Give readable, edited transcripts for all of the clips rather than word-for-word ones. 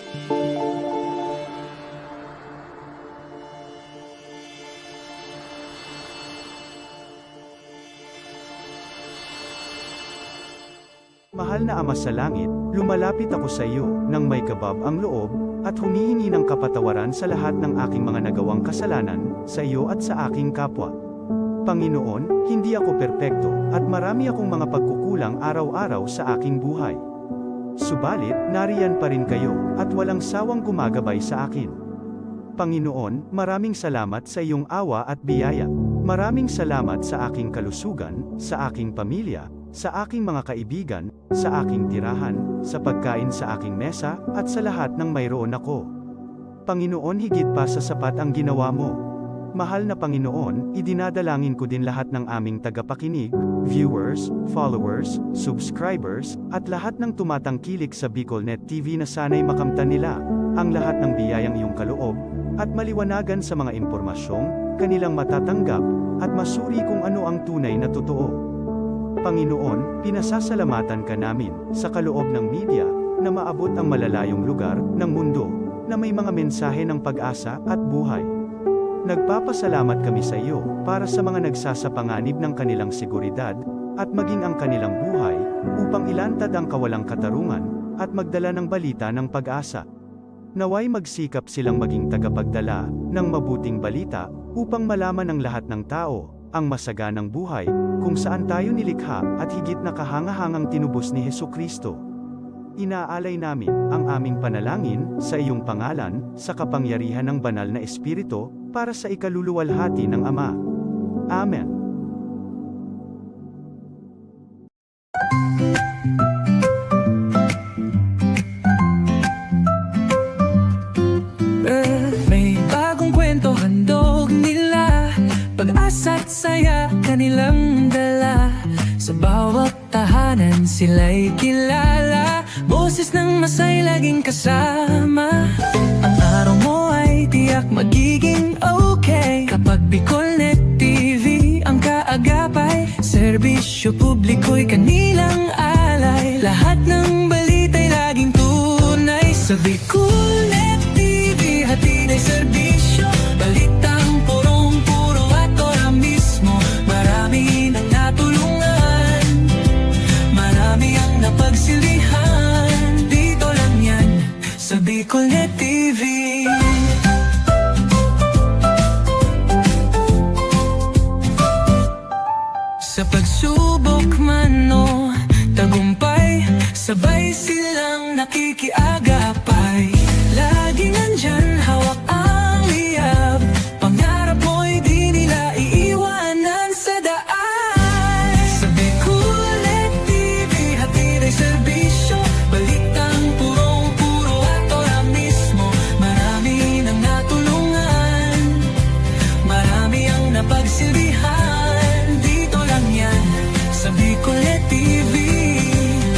Mahal na Ama sa langit, lumalapit ako sa iyo, nang may kabab ang loob, at humihingi ng kapatawaran sa lahat ng aking mga nagawang kasalanan, sa iyo at sa aking kapwa. Panginoon, hindi ako perpekto, at marami akong mga pagkukulang araw-araw sa aking buhay. Subalit, nariyan pa rin kayo, at walang sawang gumagabay sa akin. Panginoon, maraming salamat sa iyong awa at biyaya. Maraming salamat sa aking kalusugan, sa aking pamilya, sa aking mga kaibigan, sa aking tirahan, sa pagkain sa aking mesa, at sa lahat ng mayroon ako. Panginoon, higit pa sa sapat ang ginawa mo. Mahal na Panginoon, idinadalangin ko din lahat ng aming tagapakinig, viewers, followers, subscribers, at lahat ng tumatangkilik sa BicolNet TV na sana'y makamtan nila ang lahat ng biyayang iyong kaloob, at maliwanagan sa mga impormasyong kanilang matatanggap, at masuri kung ano ang tunay na totoo. Panginoon, pinasasalamatan ka namin, sa kaloob ng media, na maabot ang malalayong lugar, ng mundo, na may mga mensahe ng pag-asa, at buhay. Nagpapasalamat kami sa iyo, para sa mga nagsasapanganib ng kanilang seguridad, at maging ang kanilang buhay, upang ilantad ang kawalang katarungan, at magdala ng balita ng pag-asa. Naway magsikap silang maging tagapagdala, ng mabuting balita, upang malaman ng lahat ng tao, ang masaganang buhay, kung saan tayo nilikha, at higit na kahangahangang tinubos ni Hesukristo. Inaalay namin ang aming panalangin sa iyong pangalan, sa kapangyarihan ng banal na Espiritu, para sa ikaluluwalhati ng Ama. Amen. May bagong kwento handog nila, pag-asa't saya kanilang dala. Sa bawat tahanan sila'y kilala, boses ng masay laging kasama. Ang araw mo ay tiyak magiging okay, kapag BicolNet TV ang kaagapay. Serbisyo publiko'y kanilang alay, lahat ng balita'y laging tunay. Sa BicolNet TV hatid ay serbisyo, balitang purong-puro at ora mismo. Marami nang natulungan, marami ang napagsilihan. Dito lang yan, sa BicolNet TV. Sa pagsubok man o tagumpay, sabay silang nakikiagapay. Laging nandyan, hawak ang liyab, pangarap mo'y di nila iiwanan sa daan. Sa BicolNet TV hatid ay serbisyo, balitang purong-puro at ora mismo. Marami nang natulungan, marami ang napagsilbihan. Sa BicolNet TV,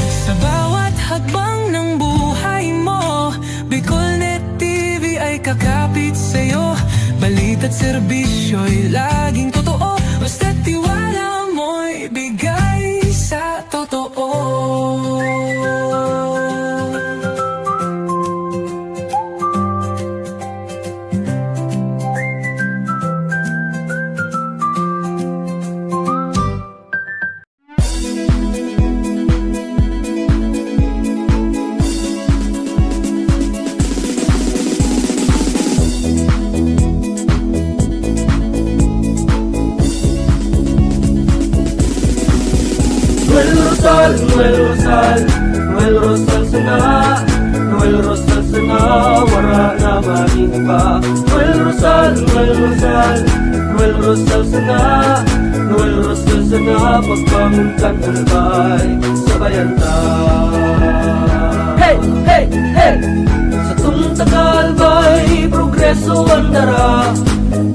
sa bawat hakbang ng buhay mo, BicolNet TV ay kakapit sa'yo. Balita't serbisyo'y laging totoo, basta't tiwala mo'y bigay sa totoo. Noel Rosal, Noel Rosal sana, Noel Rosal sana, wala na maniba. Noel Rosal, Noel Rosal, Noel Rosal sana, Noel Rosal sana, pagbangon kang albay, sabayan ta. Hey, hey, hey! Sa tuntakal ba'y progreso ang dara,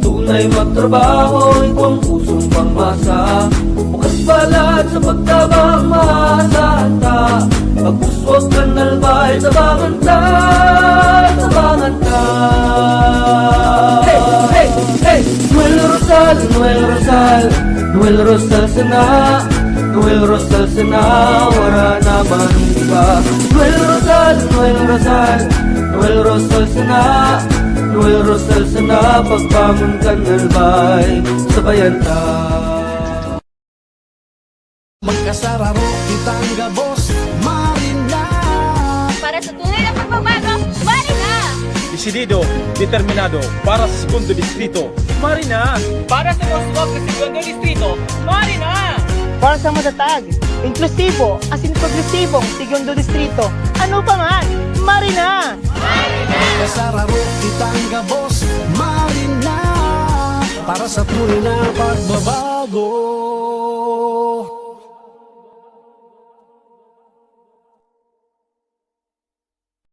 tunay magtrabaho, ikaw ang pusong pangmasa. Bukas palad sa pagtabang maasahan ta, pagpuswag kan albay, sabangan ta, sabangan ta. Hey, hey, hey! Noel Rosal, Noel Rosal, Noel Rosal sana, Noel Rosal sana, wala naman iba. Noel Rosal, Noel Rosal, Noel Noel Rosal sana pagbangon kan albay sabayan ta. Magkasararo kitang gabos, Marina. Para sa tunay na pagbabago, Marina! Desidido, determinado, para sa segundo distrito, Marina! Para sa Roswag sa segundo distrito, Marina! Para sa matatag, inklusibo, asin progresibong segundo distrito, ano pa man, Marina! Magkasararo kitang gabos, Marina. Para sa tunay na pagbabago.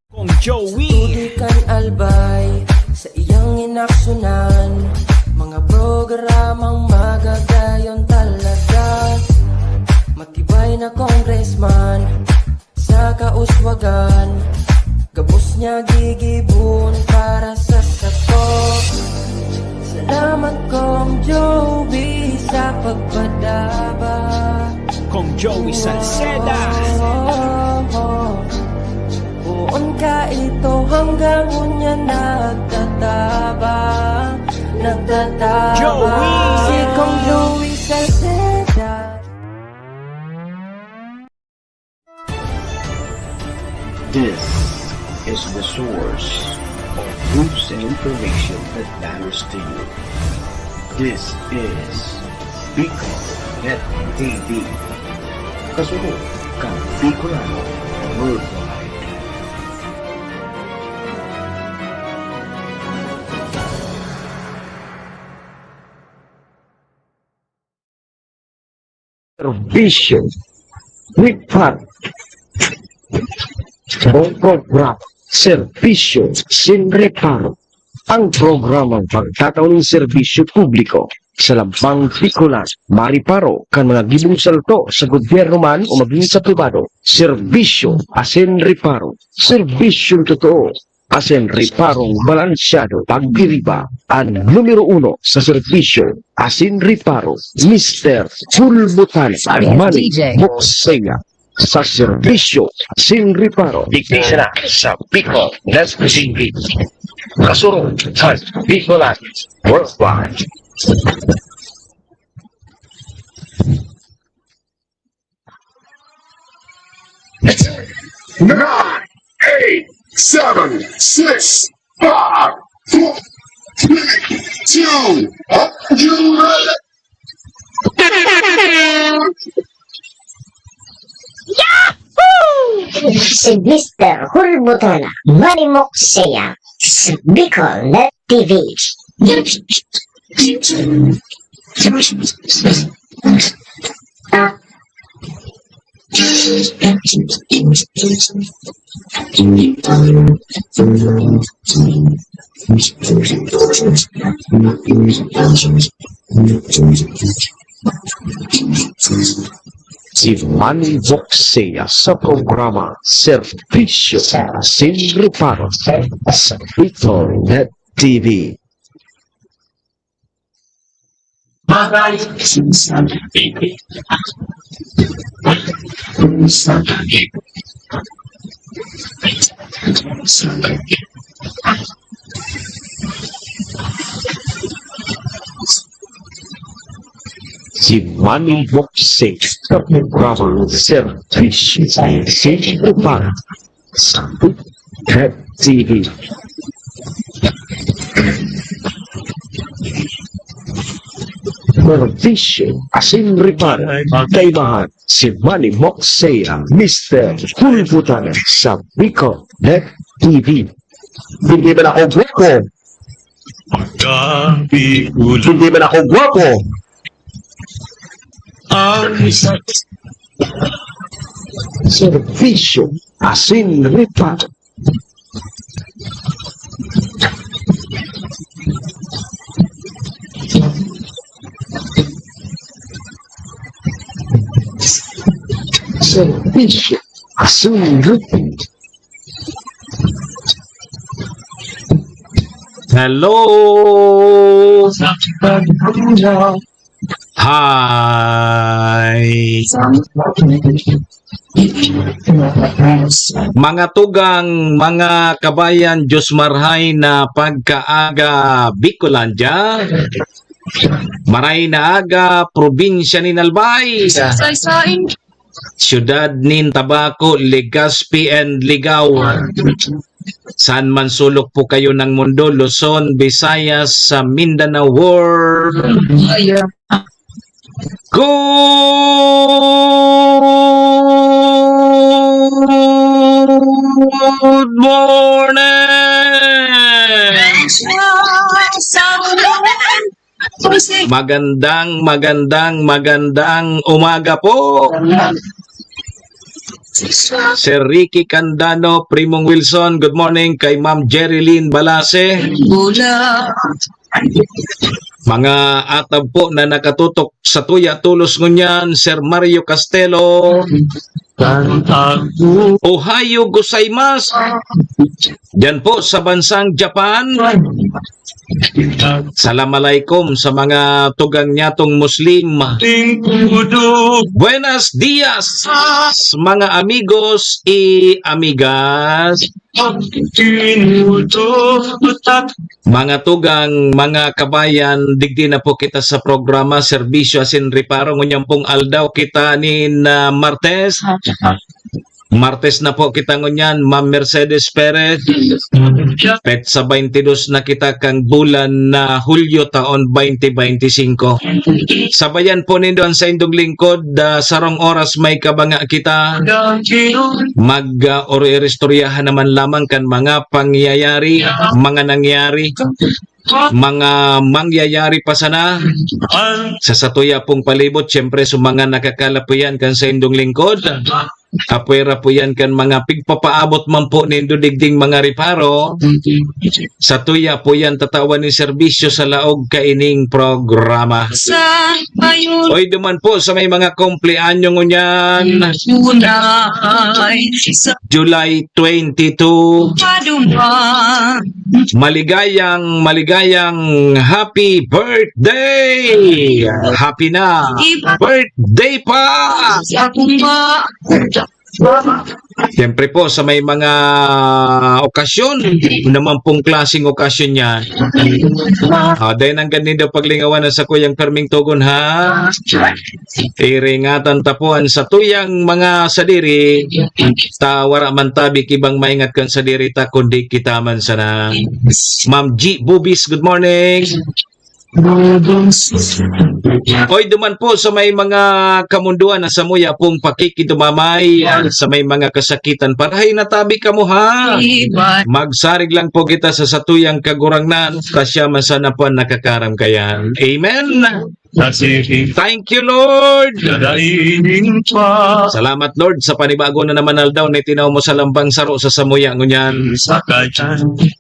Kong Joey! Tudikan albay sa iyang inaksyonan, mga programang magagayon talaga. Matibay na congressman sa kauswagan, gabos niya gigibon para sa sato. Salamat Kong Joey sa pagpadaba. Kong Joey Salceda! Buon ka ito hanggang unya nagtataba Joey! Si Kong Joey Salceda. This is the source of news and information that matters to you. This is Bicolnet TV. Kasunod kang Bicolano Worldwide. Vision with Pat program Serbisyo Sin Reparo, ang programang pagtataon ng serbisyo publiko sa Lampang Bicolan, mariparo kan mga gibong salto sa gobyerno man o maging sa pribado. Serbisyo asin reparo, serbisyong totoo asin reparong balansyado pagdiriba. Ang numero 1 sa serbisyo asin reparo, Mr. Pulbutan Armani Moksega. Sa serbisyo asin reparo, ignition na sa Bicol Let's TV. Kasurong sa Bicolan Worldwide. 9, 8, 7, 6, 5, 4, 3, 2, are you ready? Si Mr. Hulbutona Manimok Seya sa Bicol Net TV. Si Manny Voxea sa programa Serbisyo Sin Reparo sa Bicol Net TV. Si Manny Voxea sa programa Serbisyo Sin Reparo sa Bicol Net TV. Serbisyo asin reparo kaibahan si Manny Voxea, Mr. Hulbutan sa Bicol Net TV. Hindi ba ako gwapo? Hindi ba ako gwapo? Serbisyo asin reparo. Serbisyo asin reparo. Hello! Hi! Mga tugang, mga kabayan, Diyos marhay na pagkaaga Bicolandia. Maray na aga, probinsya ni Nalbay. Siyudad nin Tabaco, Legazpi and Ligao. Saan man sulok po kayo ng mundo, Luzon, Visayas, sa Mindanao World. Good morning! Magandang umaga po. Sir Ricky Candano, Primong Wilson, good morning. Kay Ma'am Jerilyn Balase. Mga atab po na nakatutok sa Tuya Tulos Ngunyan, Sir Mario Castelo. Ohayo gozaimasu. Diyan po sa bansang Japan. Assalamualaikum sa mga tugang nyatong Muslim. Buenos dias mga amigos y amigas. Mga tugang, mga kabayan, digdi na po kita sa programa Serbisyo Asin Reparo. Ngunyang pong aldaw kita ni Martes. Martes na po kita ngunyan, Ma'am Mercedes Perez. Pet sa 22 na kita kang bulan na Hulyo taon 2025. Sabayan po nindoon sa indong lingkod, sarong oras may kabanga kita. Mag-oristoryahan naman lamang kan mga pangyayari, mga nangyari. Mga mangyayari pa sana sa satuya pong palibot. Siyempre sa mga nakakalapuyan kan sa indong lingkod, apwera po yan kan mga pigpapaabot man po nindo digding mga reparo. Sa tuya po yan tatawan ni serbisyo sa laog kaining programa. Oy duman po sa may mga kumpleanyo ngunyan, July 22, maligayang happy birthday! Happy na birthday pa! Siyempre po sa may mga okasyon, naman pong klaseng okasyon niya. Dahil ang ganito paglingawan na sa kuyang Perming Tugon ha. Iringatan tapuan sa tuyang mga sadiri. Tawara man tabi kibang maingat kan sadiri ta kundi kita man sana. Ma'am G. Bubis, good morning. Oy duman po sa may mga kamunduan na samuya pong pakikitumamay sa may mga kasakitan parahay natabi kamo ha. Magsarig lang po kita sa satuyang kagurangnan kasya masana po nakakaram kayan. Amen. Thank you Lord. Salamat Lord sa panibago na naman aldaw na itinaw mo sa lambang saro sa samuya ngunyan.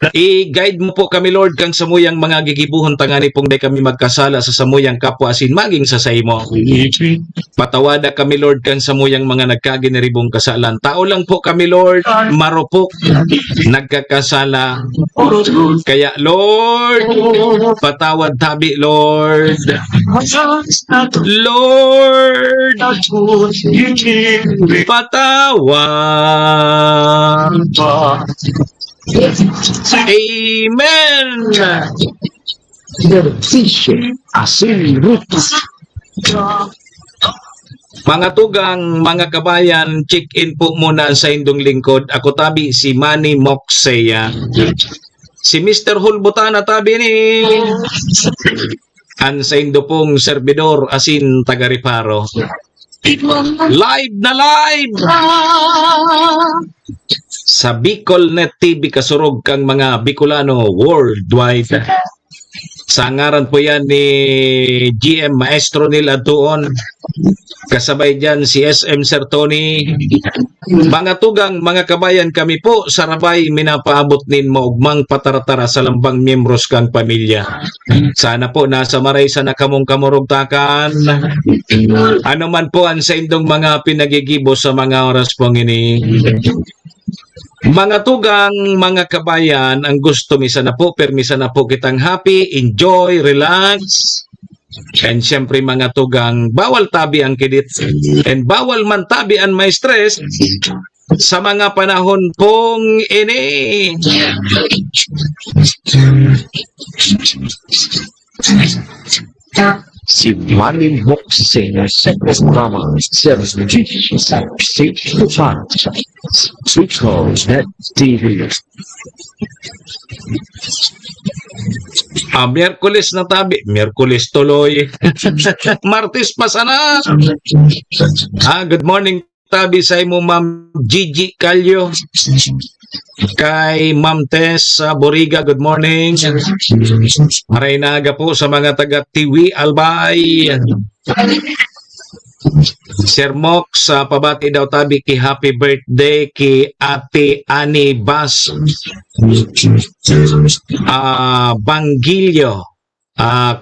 I-guide mo po kami Lord kang samuyang mga gigibuhon tangani pong di kami magkasala sa samuyang kapwa asin maging sa saimo. Patawada kami Lord kang samuyang mga nagkaginiribong kasalan. Tao lang po kami Lord, marupok, nagkakasala. Kaya Lord, patawad tabi Lord. Lord, patawad. Amen. Mga tugang, mga kabayan, check-in po muna sa indong lingkod. Ako tabi si Manny Moxeya. Si Mr. Hulbutana tabi ni ang sa indo pong servidor asin taga-reparo. Live na live sa Bicolnet TV kasurog kang mga Bicolano worldwide. Sa ngaran po yan ni GM Maestro nila doon. Kasabay dyan si SM Sir Tony. Mga tugang, mga kabayan, kami po sa Rabay minapaabot nin mo ugmang pataratara sa lambang miyembros kang pamilya. Sana po nasa maray sa nakamong kamurugtakan. Ano man po ang sa indong mga pinagigibo sa mga oras pong ini. Mga tugang, mga kabayan, ang gusto misa na po, permisa na po kitang happy, enjoy, relax. And siyempre mga tugang, bawal tabi ang kidit. And bawal man tabi ang may stress sa mga panahon pong ini. Si Manny Moxena sa programa Servicio sa Psikopan Bicol.net TV. Miyerkules na tabi. Miyerkules tuloy. Martes pa sana. Good morning tabi sa imo Ma'am Gigi Calyo. Kay Ma'am Tess Boriga, good morning. Maray naga po sa mga taga Tiwi Albay. Sir Mox, pabati daw tabi ki happy birthday ki Ate Ani Bas Bangilyo,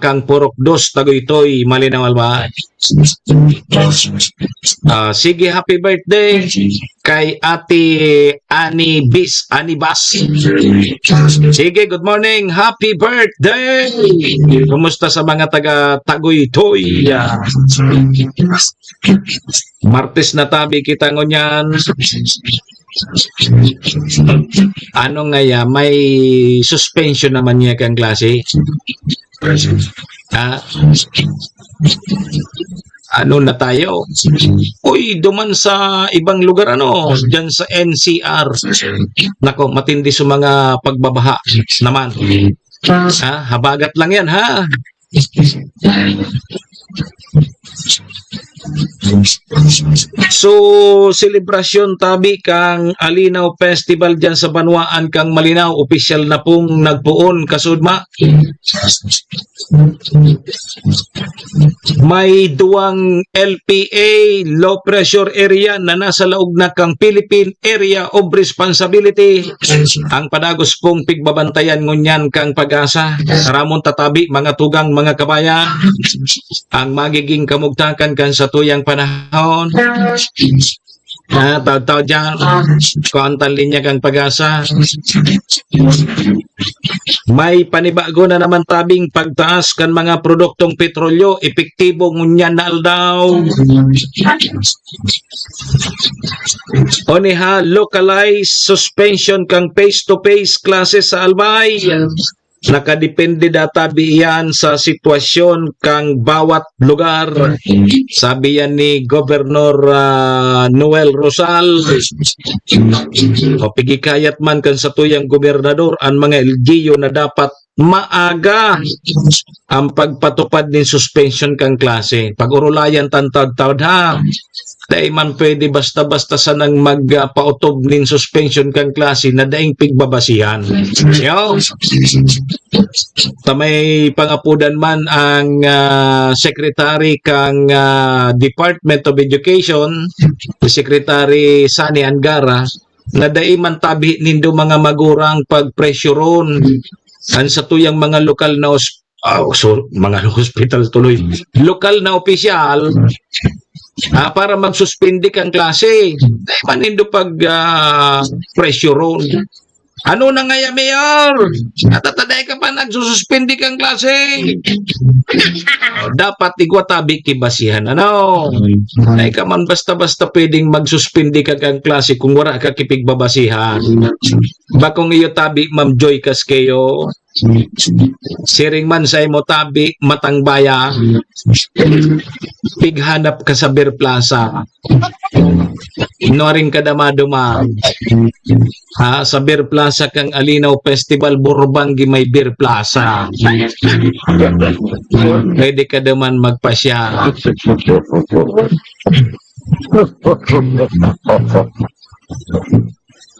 kang Purok Dos Tagoytoy, Malinaw Albay. Sige, happy birthday kay Ate Ani Bas. Sige, good morning, happy birthday. Kumusta sa mga taga Tagoytoy? Martes na tabi kita ngunyan. Ano nga ya, may suspension naman niya kang klase. Ano na tayo? Uy, duman sa ibang lugar, dyan sa NCR. Nako, matindi sa mga pagbabaha naman. Habagat lang yan, ha? So, selebrasyon tabi kang Alinaw Festival dyan sa Banwaan kang Malinaw, opisyal na pong nagpuon kasudma. May duwang LPA, low pressure area, na nasa laog na kang Philippine Area of Responsibility. Ang padagos pong pigbabantayan ngunyan kang Pag-asa. Ramon tatabi, mga tugang, mga kabayan, ang magiging kamugtakan kan sa tuyang panahon. Tao dyan, kontan linya kang Pag-asa. May panibago na naman tabing pagtaas kan mga produktong petrolyo, epektibo ngunyan na aldaw. Oniha, localized suspension kang face-to-face classes sa Albay. Nakadepende data biyan sa sitwasyon kang bawat lugar. Sabi yan ni Governor Noel Rosal. O pigikayat man kan sa tuyang gobernador ang mga LGU na dapat maaga ang pagpatupad ng suspension kang klase. Pag-urulayan tantad-tawad ha. Dahil man pwede basta-basta sanang magpautob ng suspension kang klase na daing pigbabasihan. Yo. Tamay pangapudan man ang secretary kang Department of Education, Secretary Sani Angara, na daing man tabi nindo mga magurang pagpresyoron ang sa tuyang mga lokal na mga hospital tuloy. Lokal na opisyal para magsuspindi kang klase. Dahil manindo pag presyoron. Ano na nga ya, Mayor? Natataday ka pa nagsususpindi kang klase. Dapat igwatabi kibasihan. Ay ka man basta-basta pwedeng magsuspindi ka kang klase kung wala ka kipigbabasihan. Bakong iyo tabi, Ma'am Joy Casqueo, siring man sa imo tabi, matangbaya, pighanap ka sa Beer Plaza. Inoring ka damaduma. Sa Beer Plaza kang Alinaw Festival, Burbangi may Beer Plaza. Pwede ka naman magpasya.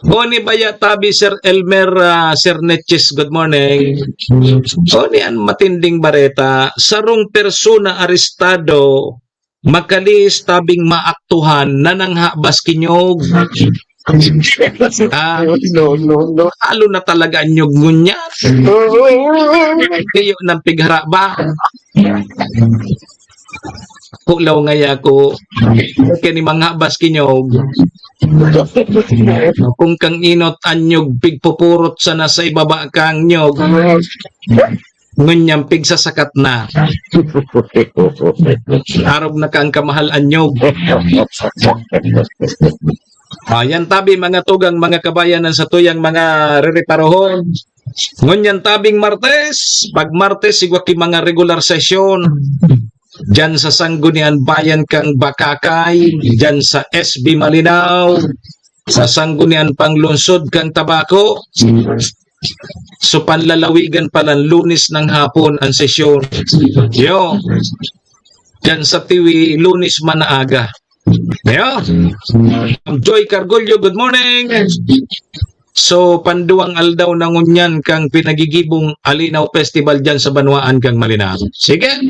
Oni baya tabi Sir Elmer Sir Netches, good morning. Oni ang matinding bareta, sarong persona arestado makalis tabing maaktuhan nanangha baskinyog. Halo na talaga anyog ngunya. Kayo ng pighara ba? Kulaw ngaya ko kani mga baskinyog. Kung kang inot anyog pigpupurot sana sa ibaba kang nyog. Ngunyang pigsasakat na. Arog na kang kamahal anyog. Yan tabi mga tugang mga kabayanan sa tuyang mga rereparohon. Ngunyan tabing Martes, pag Martes sigwaki mga regular session. Diyan sa Sanggunian Bayan kang Bakakay, diyan sa SB Malinaw, sa Sanggunian Panglungsod kang Tabako. So panlalawigan pa ng Lunes ng hapon ang sesyon. Yo. Diyan sa Tiwi, Lunes manaaga. Yo. Joy Cargolyo, good morning. So panduang aldaw na ngunyan kang pinagigibong Alinaw Festival diyan sa Banwaan kang Malinaw. Sige.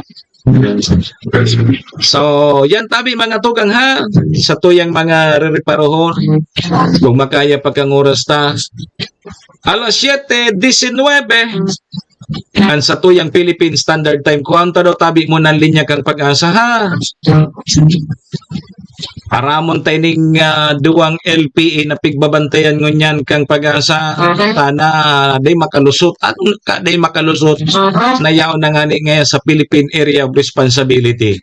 So, yan tabi mga tugang ha, sa tuyang mga reparohon, kung makaya pa kang oras ta, alas 7:19, ang sa tuyang Philippine Standard Time, kuwanta daw tabi mo ng linya kang Pag-asa ha. Paramon tayo ning duwang LPA na pigbabantayan ngunyan kang Pag-asa, sana day makalusot at day makalusot nayaw na nga ngayon sa Philippine Area of Responsibility.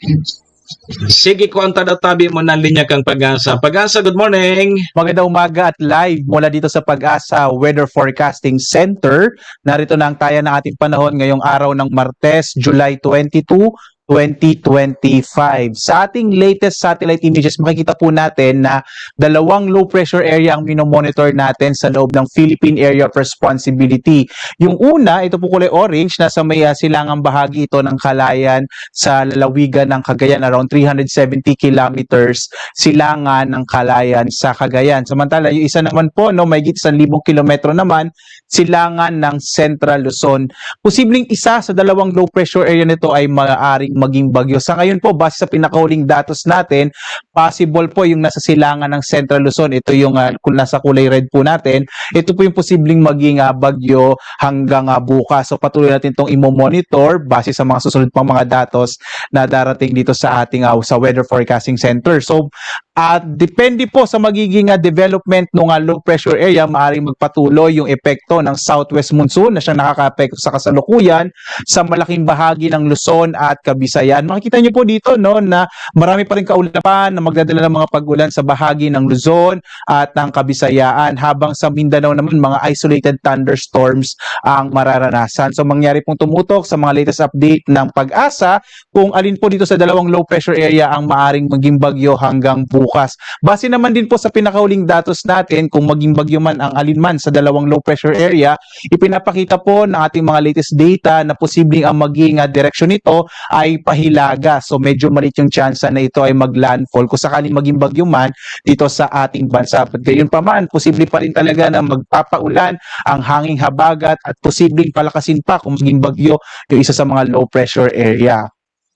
Sige, kuwanta daw tabi mo ng linya kang Pag-asa. Pag-asa, good morning. Magandang umaga at live mula dito sa Pag-asa Weather Forecasting Center. Narito na ang taya ng ating panahon ngayong araw ng Martes, July 22, 2025. Sa ating latest satellite images, makikita po natin na dalawang low pressure area ang minomonitor natin sa loob ng Philippine Area of Responsibility. Yung una, ito po kulay orange, nasa may silangang bahagi ito ng Kalayan sa lalawigan ng Cagayan, around 370 kilometers silangan ng Kalayan sa Cagayan. Samantala, yung isa naman po, no, may 1,000 kilometro naman, silangan ng Central Luzon. Posibleng isa sa dalawang low pressure area nito ay maaaring maging bagyo. Sa ngayon po, base sa pinakahuling datos natin, possible po yung nasa silangan ng Central Luzon. Ito yung kung nasa kulay red po natin. Ito po yung posibleng maging bagyo hanggang bukas. So patuloy natin itong imo-monitor base sa mga susunod pang mga datos na darating dito sa ating sa Weather Forecasting Center. So depende po sa magiging development ng low pressure area, maaaring magpatuloy yung epekto ng southwest monsoon na siyang nakaka-apekto sa kasalukuyan sa malaking bahagi ng Luzon at Kabisayan. Makikita niyo po dito no na marami pa rin kaulapan na magdadala ng mga pag-ulan sa bahagi ng Luzon at ng Kabisayaan, habang sa Mindanao naman mga isolated thunderstorms ang mararanasan. So mangyari pong tumutok sa mga latest update ng Pag-asa kung alin po dito sa dalawang low pressure area ang maaring maging bagyo hanggang bukas. Base naman din po sa pinakahuling datos natin, kung maging bagyo man ang alinman sa dalawang low pressure area, ipinapakita po ng ating mga latest data na posibleng ang maging direksyon nito ay pahilaga. So medyo maliit yung chance na ito ay maglandfall kung sakaling maging bagyo man dito sa ating bansa. At gayon pa man, posible pa rin talaga na magpapaulan ang hanging habagat at posibleng palakasin pa kung maging bagyo yung isa sa mga low pressure area.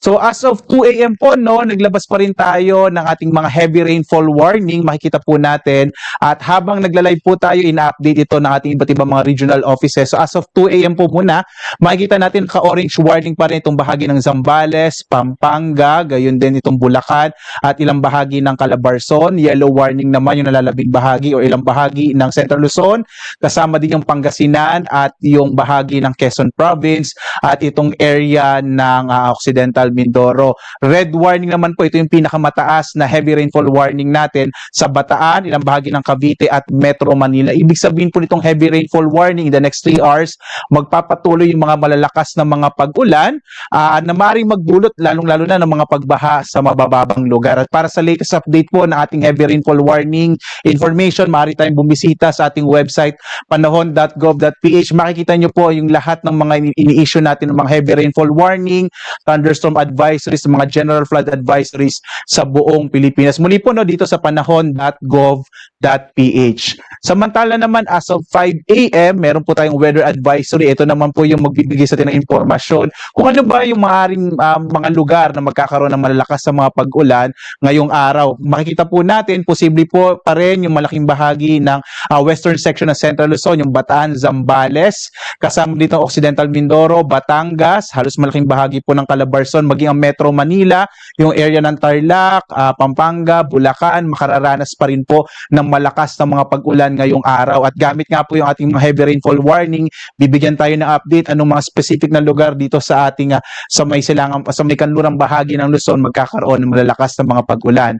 So as of 2 AM po, no, naglabas pa rin tayo ng ating mga heavy rainfall warning, makikita po natin. At habang nagla-live po tayo, ina-update ito ng ating iba't ibang mga regional offices. So as of 2 AM po muna, makikita natin ka-orange warning pa rin itong bahagi ng Zambales, Pampanga, gayon din itong Bulacan, at ilang bahagi ng Calabarzon. Yellow warning naman yung nalalabing bahagi o ilang bahagi ng Central Luzon, kasama din yung Pangasinan at yung bahagi ng Quezon Province at itong area ng Occidental Mindoro. Red warning naman po, ito yung pinakamataas na heavy rainfall warning natin sa Bataan, ilang bahagi ng Cavite at Metro Manila. Ibig sabihin po nitong heavy rainfall warning in the next 3 hours, magpapatuloy yung mga malalakas na mga pag-ulan na maaaring magdulot lalong-lalo na ng mga pagbaha sa mabababang lugar. At para sa latest update po na ating heavy rainfall warning information, maaari tayong bumisita sa ating website panahon.gov.ph. Makikita nyo po yung lahat ng mga ini-issue natin ng mga heavy rainfall warning, thunderstorm advisories, mga general flood advisories sa buong Pilipinas. Muli po no, dito sa panahon.gov.ph. Samantala naman, as of 5 AM, meron po tayong weather advisory. Ito naman po yung magbibigay sa atin ng impormasyon kung ano ba yung maaaring mga lugar na magkakaroon ng malalakas sa mga pag-ulan ngayong araw. Makikita po natin, posible po pa rin yung malaking bahagi ng western section ng Central Luzon, yung Bataan, Zambales, kasama dito Occidental Mindoro, Batangas, halos malaking bahagi po ng Calabarzon, maging ang Metro Manila, yung area ng Tarlac, Pampanga, Bulacan, makararanas pa rin po ng malakas na mga pag-ulan ngayong araw. At gamit nga po yung ating mga heavy rainfall warning, bibigyan tayo ng update anong mga specific na lugar dito sa ating sa may kanlurang bahagi ng Luzon magkakaroon ng malalakas na mga pag-ulan.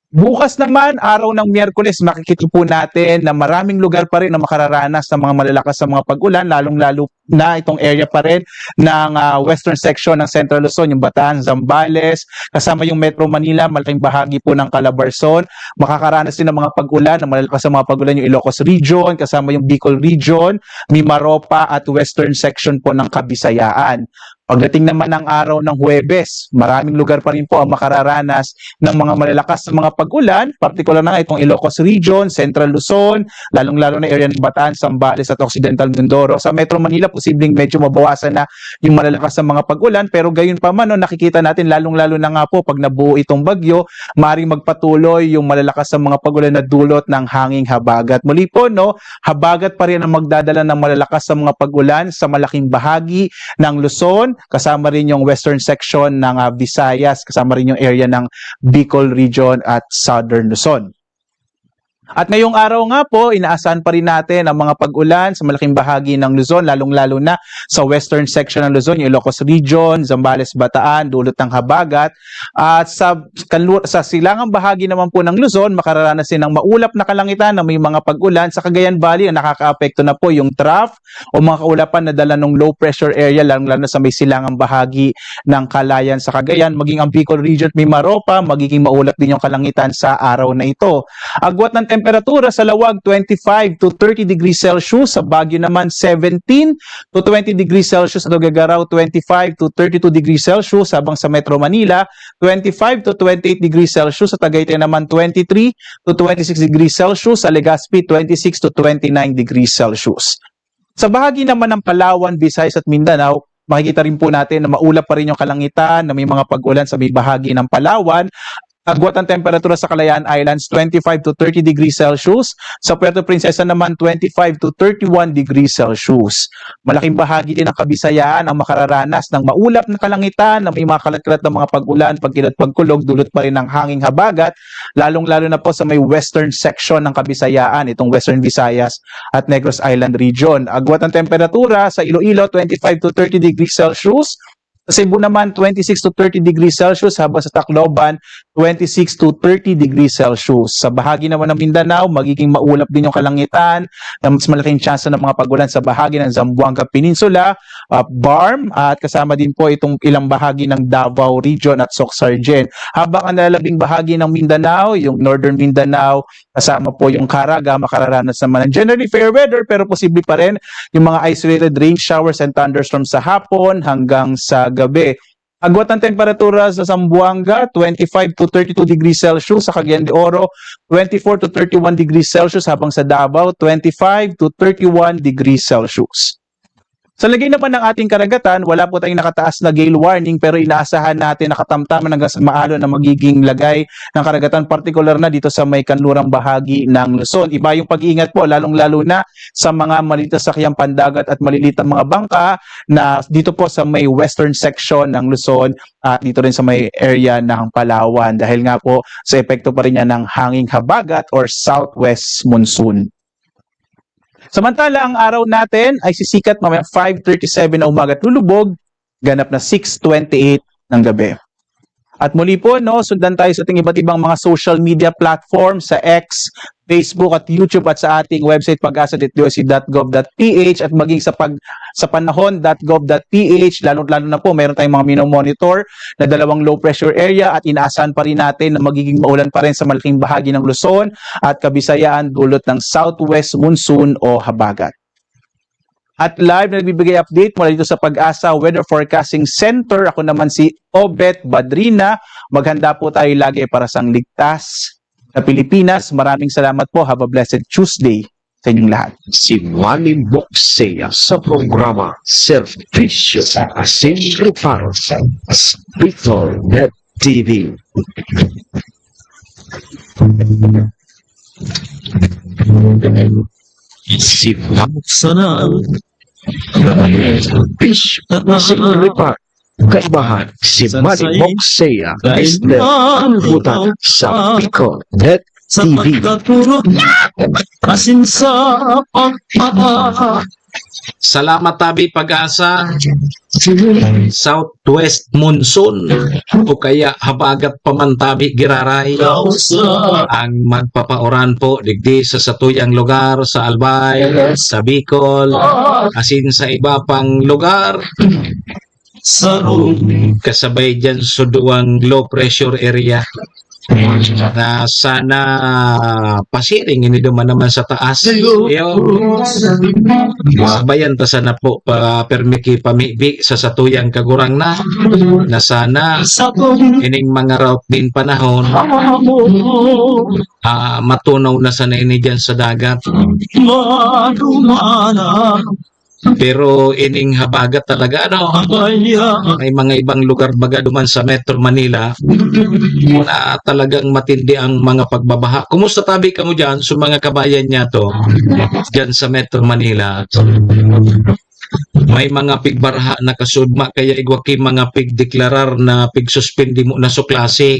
Bukas naman, araw ng Miyerkules, makikita po natin na maraming lugar pa rin na makararanas ng mga malalakas na mga pag-ulan, lalong-lalo na itong area pa rin ng western section ng Central Luzon, yung Bataan, Zambales, kasama yung Metro Manila, malaking bahagi po ng Calabarzon. Makakaranas din ng mga pag-ulan, ng malalakas na mga pag-ulan yung Ilocos Region, kasama yung Bicol Region, Mimaropa at western section po ng Kabisayaan. Pagdating naman ng araw ng Huwebes, maraming lugar pa rin po ang makararanas ng mga malalakas na mga pag-ulan, partikular na itong Ilocos Region, Central Luzon, lalong-lalo na area ng Bataan, Zambales at Occidental Mindoro. Sa Metro Manila, posibleng medyo mabawasan na yung malalakas na mga pag-ulan, pero gayon pa man, nakikita natin lalong-lalo na nga po pag nabuo itong bagyo, maaaring magpatuloy yung malalakas na mga pag-ulan na dulot ng hanging habagat. Muli po, habagat pa rin ang magdadala ng malalakas na mga pag-ulan sa malaking bahagi ng Luzon, kasama rin yung western section ng Visayas, kasama rin yung area ng Bicol Region at Southern Luzon. At ngayong araw nga po, inaasahan pa rin natin ang mga pag-ulan sa malaking bahagi ng Luzon, lalong-lalo na sa western section ng Luzon, yung Ilocos Region, Zambales, Bataan, dulot ng habagat. At sa silangang bahagi naman po ng Luzon, makararanas din ng maulap na kalangitan na may mga pag-ulan. Sa Cagayan Valley, ang nakaka-apekto na po yung trough o mga kaulapan na dala ng low pressure area, lalong-lalo na sa may silangang bahagi ng Kalayan sa Cagayan. Maging ang Bicol Region, Mimaropa, magiging maulap din yung kalangitan sa araw na ito. Agwat ng temperatura sa Lawag 25 to 30 degrees Celsius, sa Baguio naman 17 to 20 degrees Celsius, sa Tuguegarao 25 to 32 degrees Celsius, habang sa Metro Manila 25 to 28 degrees Celsius, sa Tagaytay naman 23 to 26 degrees Celsius, sa Legazpi 26 to 29 degrees Celsius. Sa bahagi naman ng Palawan, Visayas at Mindanao, makikita rin po natin na maulap pa rin yung kalangitan, na may mga pag-ulan sa may bahagi ng Palawan. Agwat ang temperatura sa Kalayaan Islands 25 to 30 degrees Celsius, sa Puerto Princesa naman 25 to 31 degrees Celsius. Malaking bahagi din ng Kabisayaan ang makararanas ng maulap na kalangitan, na may mga kalat-kalat na mga pag-ulan, pagkilat, pagkulog, dulot pa rin ng hanging habagat, lalong-lalo na po sa may western section ng Kabisayaan, itong Western Visayas at Negros Island Region. Agwat ang temperatura sa Iloilo 25 to 30 degrees Celsius, sa Cebu naman 26 to 30 degrees Celsius, habang sa Tacloban 26 to 30 degrees Celsius. Sa bahagi naman ng Mindanao, magiging maulap din yung kalangitan, na mas malaking chance ng mga pag-ulan sa bahagi ng Zamboanga Peninsula, Barm, at kasama din po itong ilang bahagi ng Davao Region at Soc-Sargen. Habang ang lalabing bahagi ng Mindanao, yung Northern Mindanao, kasama po yung Caraga, makararanas naman ng generally fair weather, pero posible pa rin yung mga isolated rain showers and thunderstorms sa hapon hanggang sa gabi. Agwat ng temperatura sa Zamboanga 25 to 32 degrees Celsius, sa Cagayan de Oro 24 to 31 degrees Celsius, habang sa Davao 25 to 31 degrees Celsius. Sa lagay naman ng ating karagatan, wala po tayong nakataas na gale warning, pero inaasahan natin nakatamtaman hanggang sa maalon na magiging lagay ng karagatan, partikular na dito sa may kanlurang bahagi ng Luzon. Iba yung pag-iingat po, lalong-lalo na sa mga maliliit na sakyang pandagat at maliliit na mga bangka na dito po sa may western section ng Luzon at dito rin sa may area ng Palawan, dahil nga po sa epekto pa rin yan ng hanging habagat or southwest monsoon. Samantala, ang araw natin ay sisikat mamaya 5:37 na umaga at lulubog, ganap na 6:28 ng gabi. At muli po, sundan tayo sa ating iba't ibang mga social media platforms sa X, Facebook at YouTube, at sa ating website pag-asa.doc.gov.ph, at maging sa panahon.gov.ph. Lalo na po, mayroon tayong mga minomonitor na 2 low pressure area, at inaasahan pa rin natin na magiging maulan pa rin sa malaking bahagi ng Luzon at Kabisayaan dulot ng southwest monsoon o habagat. At live na nagbibigay update mula dito sa Pag-asa Weather Forecasting Center. Ako naman si Obet Badrina. Maghanda po tayo lagi para sa ligtas na Pilipinas. Maraming salamat po. Have a blessed Tuesday sa inyong lahat. Si Manny Boxea sa programa Servisyo sa Asin Reparo sa Bicol Net TV. Si Manny Servisyo sa Asin Reparo Kaibahan si Manny Moxea, Mr. Hulbutan sa Bicol Net TV. Salamat tabi pag-asa. Southwest monsoon o kaya habagat pamantabi giraray ang magpapauran po digdi sa satuyang lugar sa Albay, sa Bicol, asin sa iba pang lugar. Kasabay dyan suduang low pressure area na sana pasiring hindi duman naman sa taas. Sabayan ta sana po permiki pamibi sa satuyang kagurang na sana ining mga route din panahon matunaw na sana ini dyan sa dagat. Pero ining habagat talaga may mga ibang lugar baga duman sa Metro Manila na talagang matindi ang mga pagbabaha. Kumusta tabi ka mo dyan sa mga kabayan niya to dyan sa Metro Manila? May mga pigbarha na kasudma kaya igwaki mga pigdeklarar na pigsuspendi mo na sa klase.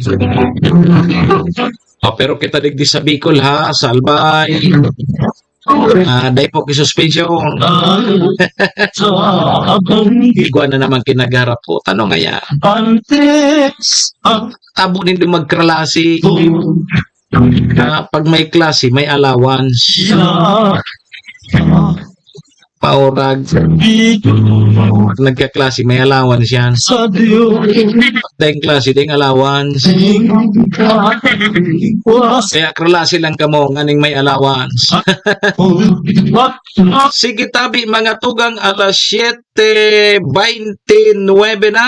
Pero kita digdi sa Bicol ha, sa Albay. Dahil po kisuspensyon. Igwa na naman kinagarap po. Tanong nga tabo din magklase. Pag may klase, may allowance. Paurag. Nagkaklase, may allowance yan. Dahil klase, dahil allowance. Kaya klase lang ka mo, nganing may allowance. Sige tabi, mga tugang alas 7:29 na.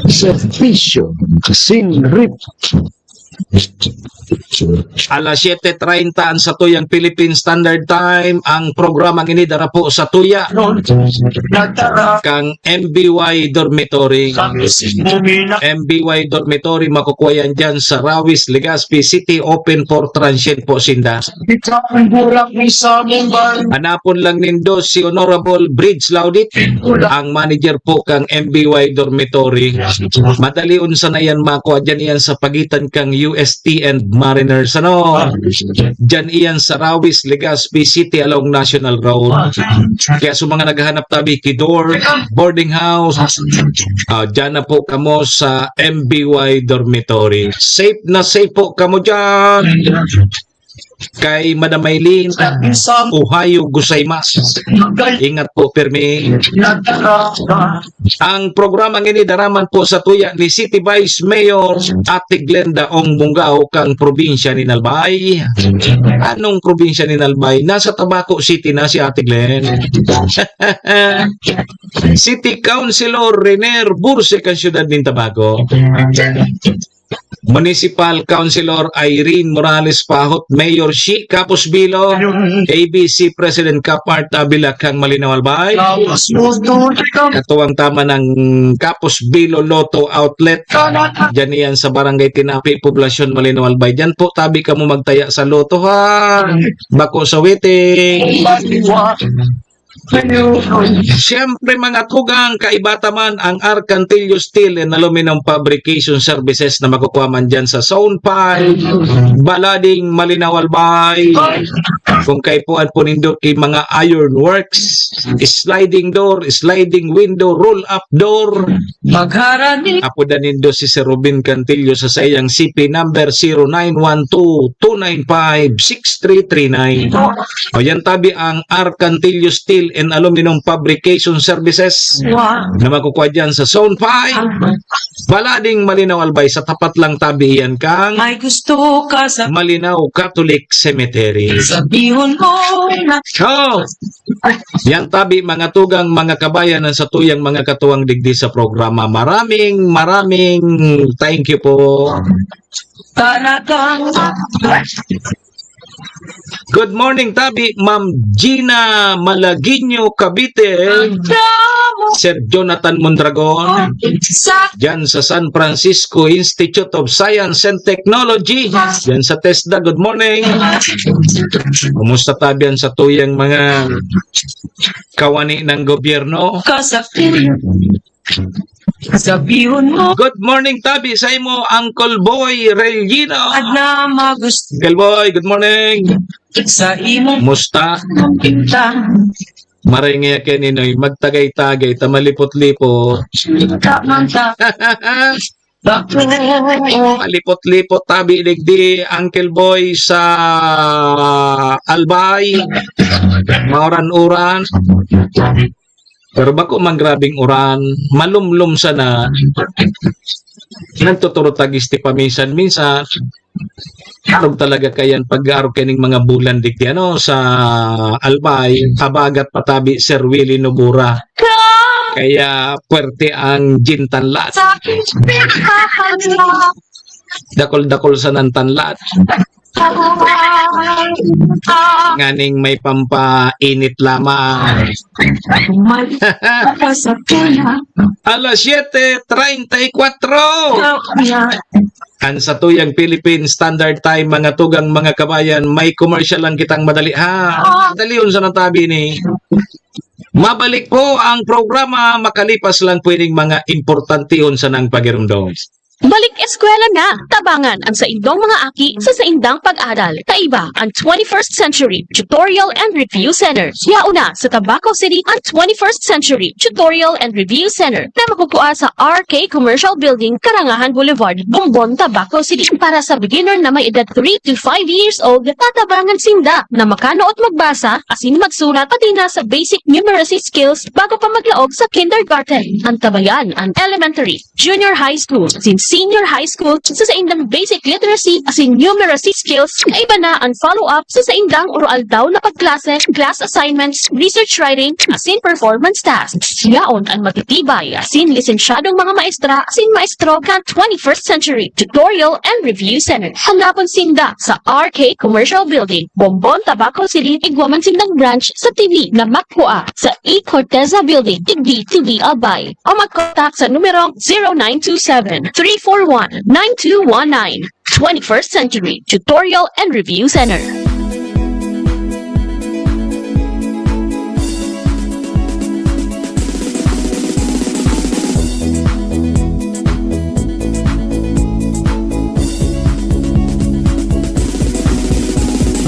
Servisyo Sinrip. Alas 7:30 ang satuyang Philippine Standard Time. Ang programang ini dara po sa tuya kang MBY Dormitory. MBY Dormitory makukuha yan dyan sa Rawis, Legazpi City. Open for transient po sinda. Hanapon lang nindo si Honorable Bridge Laudit, ang manager po kang MBY Dormitory. Madali unsa na yan makuha dyan yan sa pagitan kang UST and Mariners. Dyan iyan sa Rawis, Legazpi City along National Road. Kaya sa mga naghahanap tabi Kidor, boarding house, dyan na po kamo sa MBY Dormitory. Safe na safe po kamo dyan. Kay Madam Maylin, Ohio gozaimasu. Ingat po permi. Ang programang ini daraman po sa tuya ni City Vice Mayor Ate Glenda Ong Bungao kang probinsya ni Nalbay. Anong probinsya ni Nalbay? Nasa Tabaco City na si Ate Glen. City Councilor Rener Burse kang siyudad ng Tabaco. Municipal Councilor Irene Morales Pahot, Mayor Shi Capos Bilo, ABC President Kapart Tabila kang Malinaw Albay, katuwang tama ng Capos Bilo Lotto Outlet, dyan yan sa Barangay Tinapi, Poblasyon Malinaw Albay. Dyan po tabi ka mo magtaya sa Lotto ha, bako sa waiting. Siyempre mga tugang, kaibata man ang Arcantillo Steel and Aluminum Fabrication Services na makukuha man dyan sa Zone 5, Balading, Malinaw Albay. Kung kayo po at punindot kay mga iron works, sliding door, sliding window, roll-up door. Apo danindo si Sir Robin Cantillo sa sayang CP number 0912-295-6339. O yan tabi ang Arcantillo Steel and Aluminum Fabrication Services na makukuha dyan sa Zone 5, Balading, Malinaw Albay. Sa tapat lang tabi yan kang May gusto ka sa Malinaw Catholic Cemetery. Sabihon mo na Yan tabi mga tugang mga kabayan sa tuyang mga katuwang digdi sa programa. Maraming thank you po. talagang Good morning, Tabi. Ma'am Gina Malaguinho, Cavite. Sir Jonathan Mondragon. Diyan sa San Francisco Institute of Science and Technology. Diyan sa TESDA. Good morning. Kumusta tabi yan sa tuyang mga kawani ng gobyerno? Sabihin mo Good morning, Tabi. Sa imo, Uncle Boy Relino. na magusto Uncle Boy, good morning. sa imo Musta? kita. Maringya ka ninoy, magtagay-tagay, tamalipot-lipot. Manta. Malipot-lipot, Tabi, ligdi, Uncle Boy sa Albay. Mauran-uran. Pero bako man grabing uran, malumlum sana. Nagtuturo tagisti paminsan-minsan. Arog talaga kayan pag-arog kaning mga bulan digdi ano sa Albay, habagat patabi Sir Willie Nobura. Kaya puwerte ang gintanlat. Dakol-dakol sa nantanlat. Nganing may pampainit lamang. Alas 7:34. Ang sa tuyang Philippine Standard Time, mga tugang mga kabayan, may commercial lang kitang madali. Madali yun sa natabi ni. Mabalik po ang programa, makalipas lang pwedeng mga importante yun sa nang pagirumdom. Balik eskwela na, tabangan ang sa indong mga aki sa saindang pag-aral. Kaiba ang 21st Century Tutorial and Review Center. Yauna sa Tabaco City ang 21st Century Tutorial and Review Center na makukuha sa RK Commercial Building, Karangahan Boulevard, Bumbon, Tabaco City. Para sa beginner na may edad 3 to 5 years old, tatabangan sinda na makano at magbasa, asin magsulat pati na sa basic numeracy skills bago pa maglaog sa kindergarten. Ang tabayan ang elementary, junior high school, senior high school sa saindang basic literacy as in numeracy skills ay iba na ang follow-up sa saindang oral daw na pagklase, class assignments, research writing as in performance tasks. Yaon ang matitibay as in lisensyadong mga maestra as in maestro ka 21st Century Tutorial and Review Center. Hanapon sinda sa RK Commercial Building, Bombon, Tabaco City, Iguaman sindang branch sa TV na Makpua sa E. Corteza Building, Tigdi, TV Albay. O mag-contact sa numero 0927-341-9219. 21st Century Tutorial and Review Center.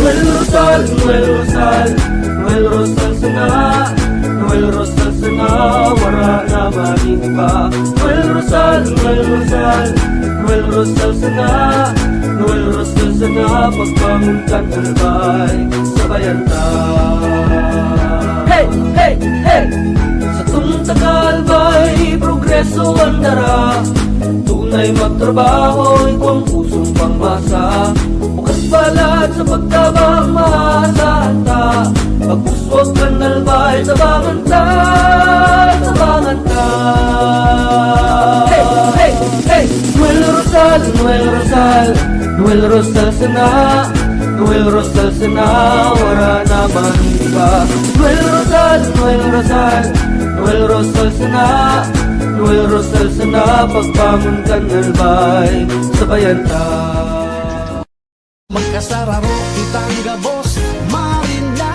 Noel Rosal, Noel Rosal, Noel Rosal sana, Noel Rosal sana, wala na maniba. Noel Rosal, Noel Rosal, Noel Rosal sana, Noel Rosal sana, pagbangon ka talbay, sabayan ta. Hey, hey, hey! Sa tunta kalbay, progreso ang dara, tunay magtrabaho, ikaw ang pusong pangmasa. Bukas balat sa pagtabang maasahan ta, pagpuswag ka nalbay, sabangan ta, sabangan ta. Hey, hey, hey! Noel Rosal, Noel Rosal, Noel Rosal sana, Noel Rosal sana, wala na maniba. Noel Rosal, Noel Rosal, Noel Rosal sana, Noel Rosal sana, pagbangon ka nalbay, sabayan ta. Magkasararo kitang gabos, Marina.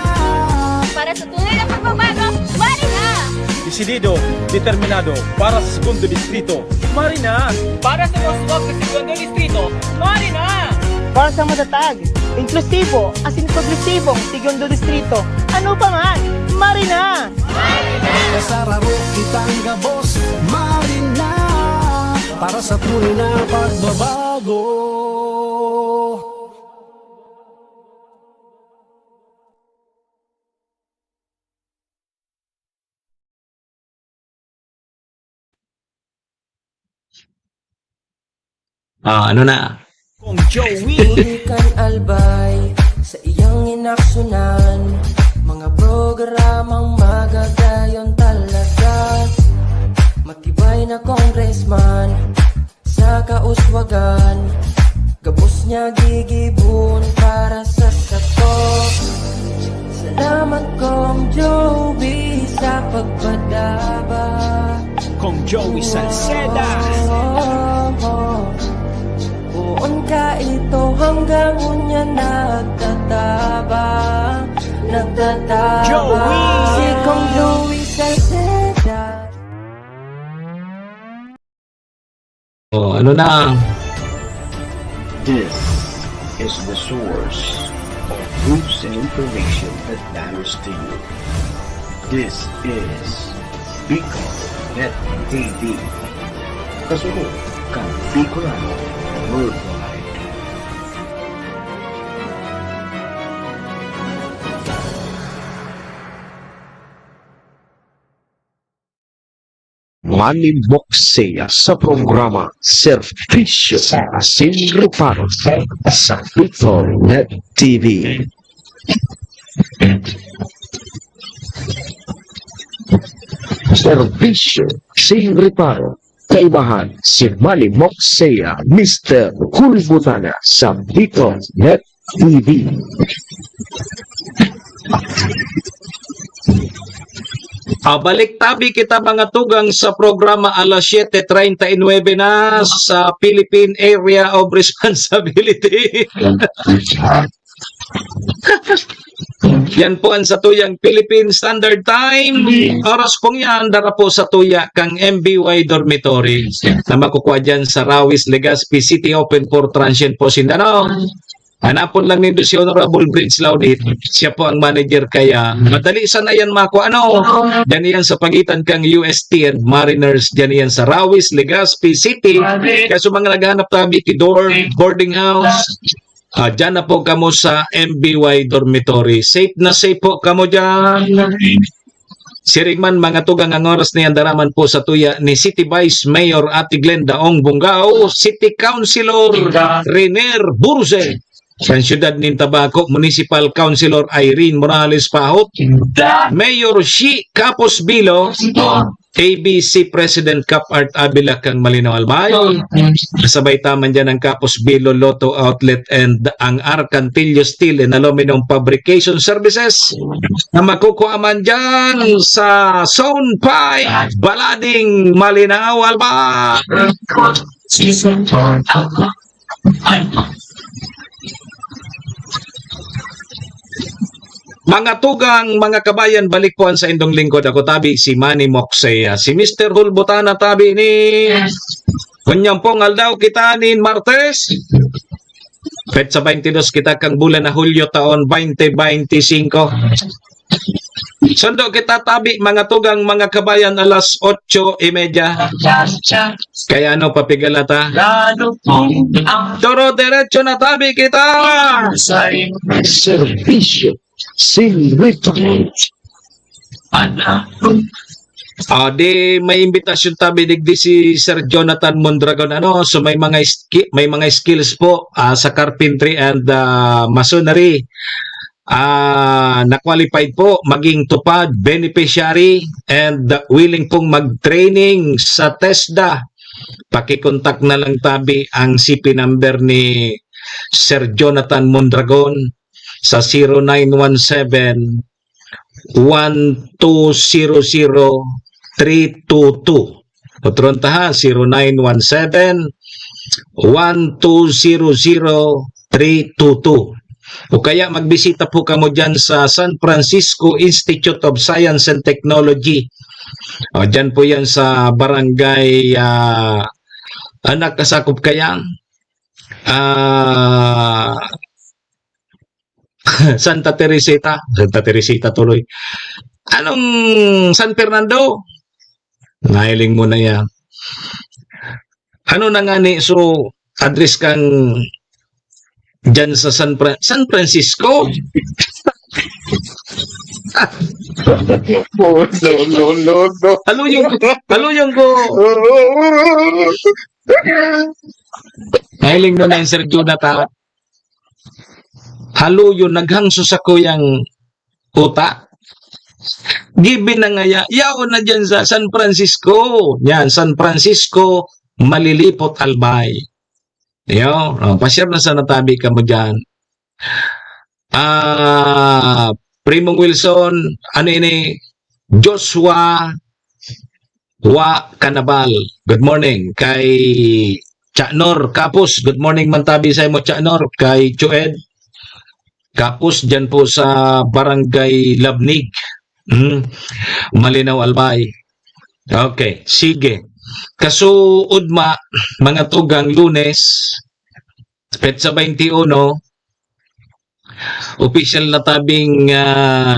Para sa tunay na pagbabago, Marina! Desidido, determinado, para sa segundo distrito, Marina. Para sa Roswag sa segundo distrito, Marina! Para sa matatag, inklusibo, asin progresibong segundo distrito. Ano pa man, Marina! Magkasararo kitang gabos, Marina. Para sa tunay na pagbabago. Ano na? Ikan albay sa iyang inaksyonan, mga programang magagayon talaga. Matibay na congressman sa kauswagan, gabos niya gigibon para sa sato. Salamat kong Joey sa pagpadaba. Kong Joey Salceda. Buon ka ito hanggang unya nagtataba Joey! Si Kong Joey Salceda. Ano na? This is the source of news and information that matters to you. This is Bicol.net TV. Kasunod kang Bicolano Worldwide. Manny Moxea sa programa Servisyo Asin Reparo sa Bicol.net TV. Servisyo Asin Reparo. Kaibahan si Manny Moxea, Mr. Hulbutana sa Bicol.net TV. Balik tabi kita mga tugang sa programa alas 7:39 na sa Philippine Area of Responsibility. Yan po ang sa tuyang Philippine Standard Time. Oras pong yan, dara po sa tuya kang MBY Dormitory na makukuha dyan sa Rawis, Legazpi City, open for transient po Sindanao. Hanapon lang nito si Honorable Bridge Laudit. Siya po ang manager kaya madali sana yan mako Diyan yan sa pagitan kang UST and Mariners. Diyan yan sa Rawis, Legazpi City. Kaya sa mga naghahanap tabi kidor, boarding house, diyan na po kamo sa MBY Dormitory. Safe na safe po kamo dyan. Sirigman mga tugang ang oras na yan daraman po sa tuya ni City Vice Mayor Ate Glenda Ong Bungao, City Councilor Rener Burze, sa siyudad ng Tabaco, Municipal Councilor Irene Morales Pahot, Mayor Shi Capos Bilo, ABC President Cap Art Abila kang Malinaw Albay, kasabay taman dyan ang Capos Bilo Lotto Outlet and ang Arcantillo Steel and Aluminum Fabrication Services na makukuha man dyan sa Zone 5, Balading Malinaw Albay. Mga tugang, mga kabayan, balik po sa indong lingkod. Ako tabi si Manny Moxea. Si Mr. Hulbutana tabi ni kunyang pong aldaw kita ni Martes. Petsa 22 kita kang bulan na Hulyo taon 2025. Sundo kita tabi mga tugang, mga kabayan alas 8:30. Kaya ano papigalata? Toro derecho na tabi kita. Servisyo Sin Reparo. Di may imbitasyon tabi digdi si Sir Jonathan Mondragon so may mga skills po sa carpentry and masonry. Na-qualified po maging tupad, beneficiary and willing pong mag-training sa TESDA. Pakikontak na lang tabi ang CP number ni Sir Jonathan Mondragon sa 0917-1200-322. Putronta ha, 0917-1200-322. O kaya magbisita po kamo dyan sa San Francisco Institute of Science and Technology. Dyan po yan sa barangay anak kasakop kaya Santa Teresita tuloy. Anong San Fernando? Nahiling mo na yan. Ano na nga ni, so address kang dyan sa San Francisco? No. Haluyong ko. Nahiling mo na yung Sir Jonathan. Haluyo naghangso sa kuyang uta. Gibe na nga yaon na dyan sa San Francisco. Yan, San Francisco, Malilipot, Albay. Pasyar na sa natabi ka mo dyan. Primong Wilson, ano ini? Joshua Wa Canabal. Good morning. Kay Chanor Kapus. Good morning mantabi sa mo Chanor. Kay Chued Kapus dyan po sa Barangay Labnig. Malinaw Albay. Okay, sige. Kasuod mga tugang Lunes, Petsa 21, official na tabing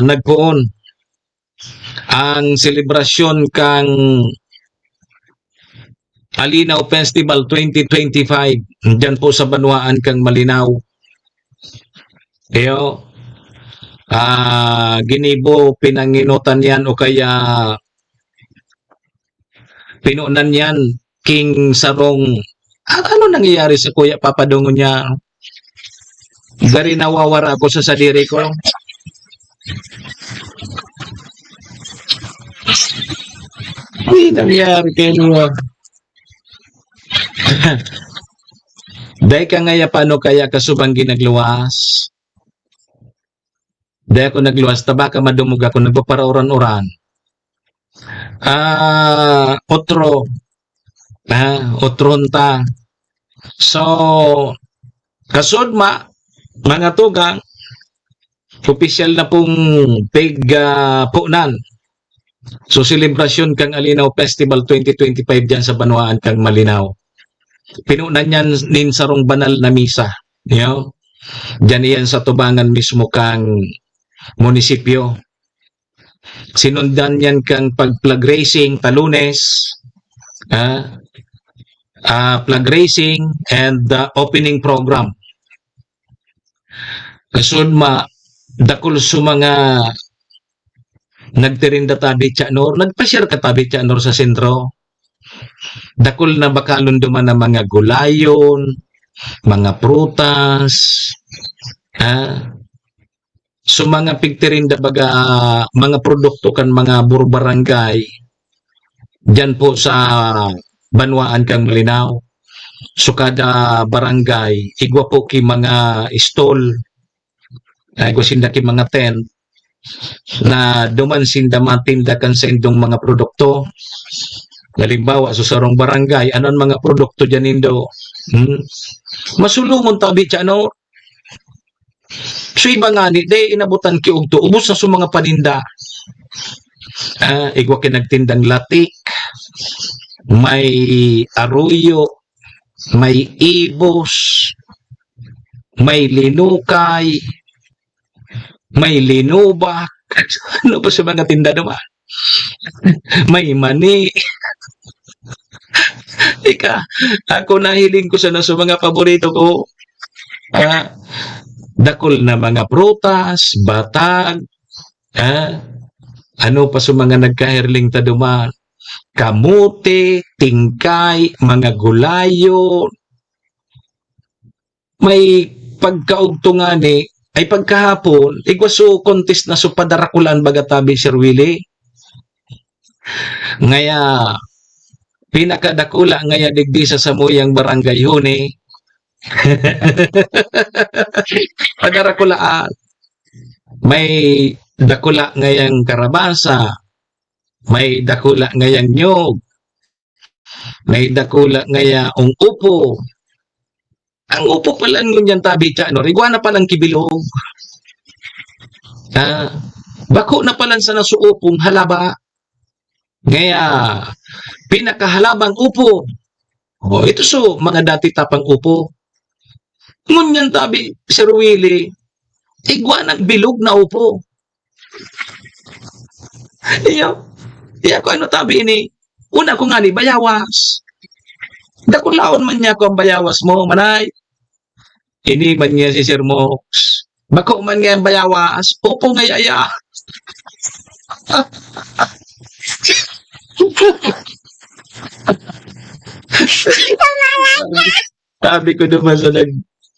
nagpuon ang selebrasyon kang Alinaw Festival 2025 dyan po sa Banwaan kang Malinaw. Kaya ginibo pinanginutan yan o kaya pinunan yan King Sarong. Ano nangyayari sa Kuya Papadungo niya? Dari nawawara ako sa sadiri ko. Hindi nangyayari kayo. Dahil ka ngaya paano kaya kasubang ginagluwas? Dahil ako nagluwas, tabaka madumog ako, nagpaparauran-uran. Otronta. So, kasod mga tugang, official na pong punan. So, selebrasyon kang Alinaw Festival 2025 dyan sa Banwaan kang Malinaw. Pinunan yan nin sarong banal na misa. You know? Dyan yan sa tubangan mismo kang munisipyo. Sinundan yan kang pag-flag racing talunes, flag racing and opening program. Kasud dakol sa mga nagtirinda tabi Chanor, nagpa-share ka tabi Chanor sa sentro. Dakol na bakalon duman na mga gulayon, mga prutas, so mga pigtirinda baga mga produkto kan mga burbarangay dyan po sa Banwaan kang Malinaw. So kada barangay igwa po ki mga stall, igwa sinda ki mga tent na duman sinda matindakan sa indong mga produkto. Halimbawa so sarong barangay anon mga produkto dyan indo, masulungon tabi ano. So iba nga ni, inabutan ki og to, ubos na sa mga paninda. Igwa kinagtindang latik, may aruyo, may ibos, may linukay, may linubak, ano pa sa mga tinda naman? May mani. Ako nahiling ko sa mga paborito ko. Dakol na mga prutas, batag, ano pa sa mga nagkahirling taduman, kamote, tingkay, mga gulayo. May pagkaugtungan ay pagkahapon, igwaso contest na so padarakulan bagatabi Sir Willie. Ngaya, pinakadakula ngaya digdi sa samuyang barangay huni. Padarakulaan. May dakula ngayang karabasa, may dakula ngayang nyog, may dakula ngayang upo. Ang upo pala ngunyan tabi no, rigwana palang kibilog. Bako na palang sa nasuupong halaba. Ngaya, pinakahalabang upo. Ito so, mga dati tapang upo. Ngunyan tabi, Sir Willie, igwanang bilog na upo. Iya ko ano tabi ini. Una ko nga ni bayawas. Dakulaon man niya ko ang bayawas mo, manay. Ini man niya si Sir Mox. Bako man nga ang bayawas, upo nga yaya. Sabi ko naman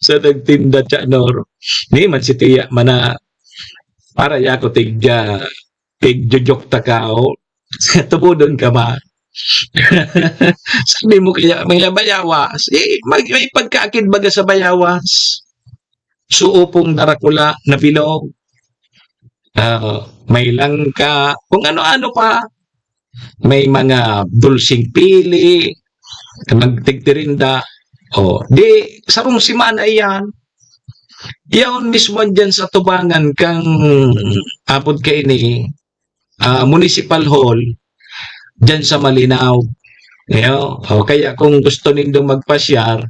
sa nagtinda Chanor, ni man si Tiya mana para ya ko tigjujok takao. Tubudon ka ba? Sabi mo kaya may bayawas, may pagkaakid baga sa bayawas. Suupong darakula na bilog. may langka, kung ano-ano pa. May mga dulsing pili, magtigtirinda. Di, sarong simana iyan. Yaon mismo dyan sa tubangan kang apod ka ini, municipal hall, dyan sa Malinaw. Kaya kung gusto nindong magpasyar,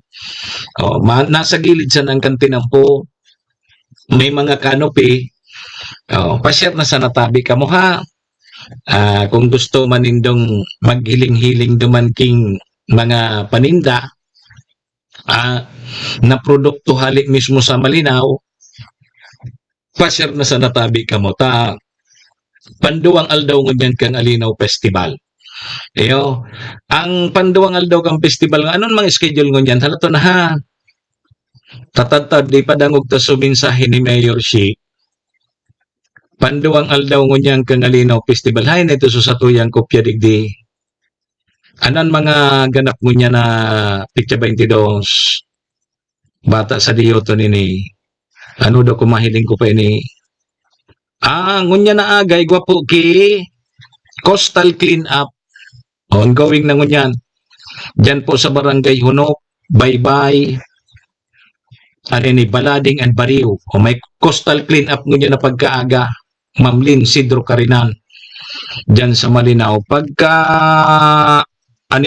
nasa gilid sa ng kantinampo, may mga canopy, pasyar na sa natabi ka mo ha. Kung gusto manindong maghiling-hiling dumanking mga paninda, na produkto halik mismo sa Malinaw, pasyar na sa natabi ka mo. Panduang aldaw ngunyan kang Alinaw Festival. Ang panduang aldaw kang festival, anon mga schedule ngunyan? Halato na ha. Tatatad, di padangog ta suminsahe ni Mayor Shi. Panduang aldaw ngunyan kang Alinaw Festival. Hay na ito sa tuyang kopya digdi. Anan mga ganap mo niya na Pitya 22, bata sa diyoto nini, ano daw kumahiling ko pa ini, ngunya na agay, gwapo ki, coastal clean up, ongoing na ngunyan, dyan po sa Barangay Hunok, Baybay, ni Balading and Bariw, may coastal clean up ngunya na pagkaaga, Mamlin, Sidro Karinan, dyan sa Malinaw, pagka pag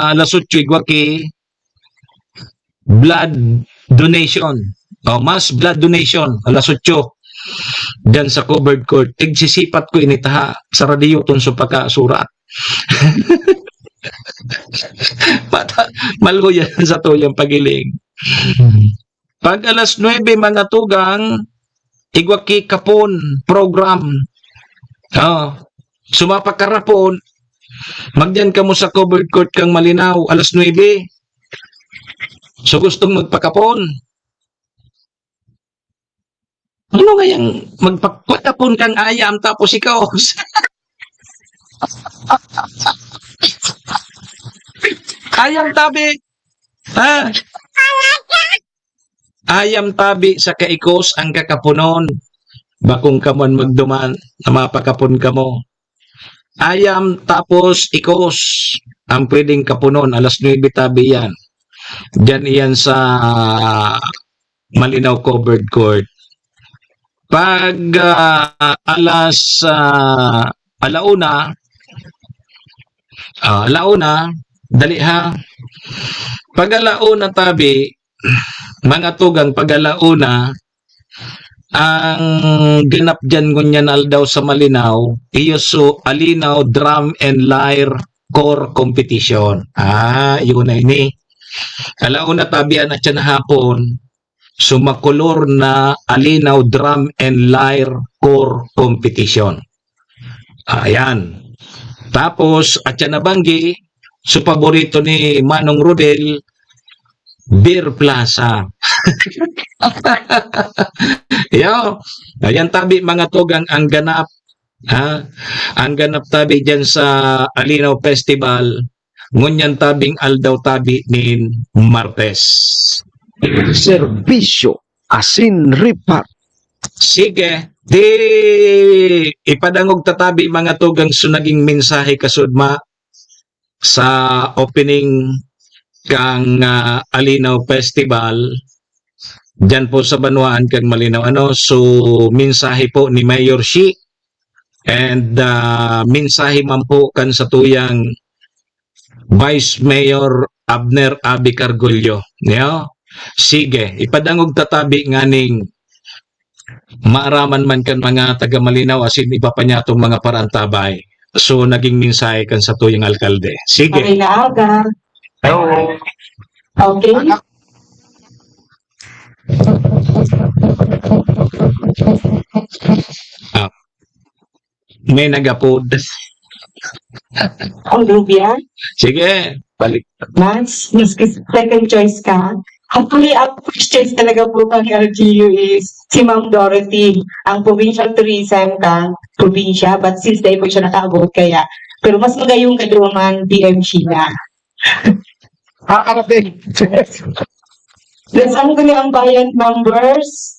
alas 8 igwaki blood donation mass blood donation alas 8 dyan sa covered court. Tigsisipat ko initaha sa radyo ton so pagkasurat. Malgo yan sa tuyang pagiling. Pag alas 9 mga tugang igwaki kapon program. Sumapakarapon, magdiyan ka mo sa covered court kang Malinaw, alas 9. So gustong magpakapon. Ano nga yung magpakapon kang ayam tapos ikaw? Ayam tabi. Ayam tabi sa kaikos ang kakapunon. Bakong kaman magduman na mapakapon ka mo. Ayam tapos ikos ang pwedeng kapunon. Alas 9 tabi yan. Diyan iyan sa Malinaw covered court. Pag alauna, dali ha. Pag alauna tabi, mga tugang pag alauna, ang ganap dyan ngunyan aldaw sa Malinaw, iyo so Alinaw Drum and Lyre Core Competition. Yun na ini. Alauna tabian na siya na hapon, sumakulor na Alinaw Drum and Lyre Core Competition. Ayan. Tapos, at siya nabanggi, so paborito ni Manong Rodel, Beer Plaza. Ayan tabi mga tugang ang ganap. Ang ganap tabi dyan sa Alinaw Festival, ngunyan tabing aldaw tabi ni Martes. Serbisyo, asin ripat. Sige, di ipadangog tatabi mga tugang so naging mensahe kasudma sa opening kang Alinaw Festival dyan po sa Banwaan kang Malinaw. So mensahe po ni Mayor Shi and mensahe man po kan sa tuyang Vice Mayor Abner Abi Cargullo. Sige, ipadangog tatabi nganing maaraman man kan mga taga Malinaw asin iba pa niya itong mga parantabay. So naging mensahe kan sa tuyang alkalde. Sige. Okay na aga. Okay. May nagapod. Ang Rubia? Sige, balik. Mas second choice ka? Actually, ang first choice talaga po ng LGU is si Ma'am Dorothy. Ang provincial tourism ka, probinsya, but since dahil po siya nakaabot kaya. Pero mas magayong kaduman BM Sheila. Arating. The Sangguniang Bayan members,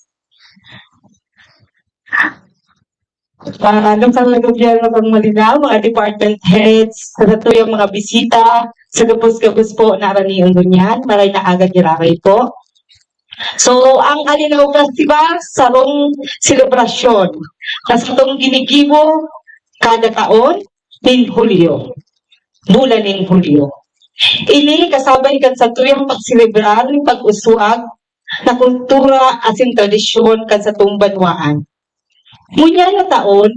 nung sa gobyerno ng Malinaw, mga department heads, sa tuyang mga bisita, sa gabos-gabos po naraniyon dunyan, maray na agad niraray po. So, ang Alinaw Festival, sarong selebrasyon, na sa itong ginigibo kada taon, ning Hulyo, bulan ning Hulyo. Ini kasabay kan sa tuyang pagselebrar, pag-uswag, na kultura asin tradisyon kan sa itong banwaan. Munya na taon,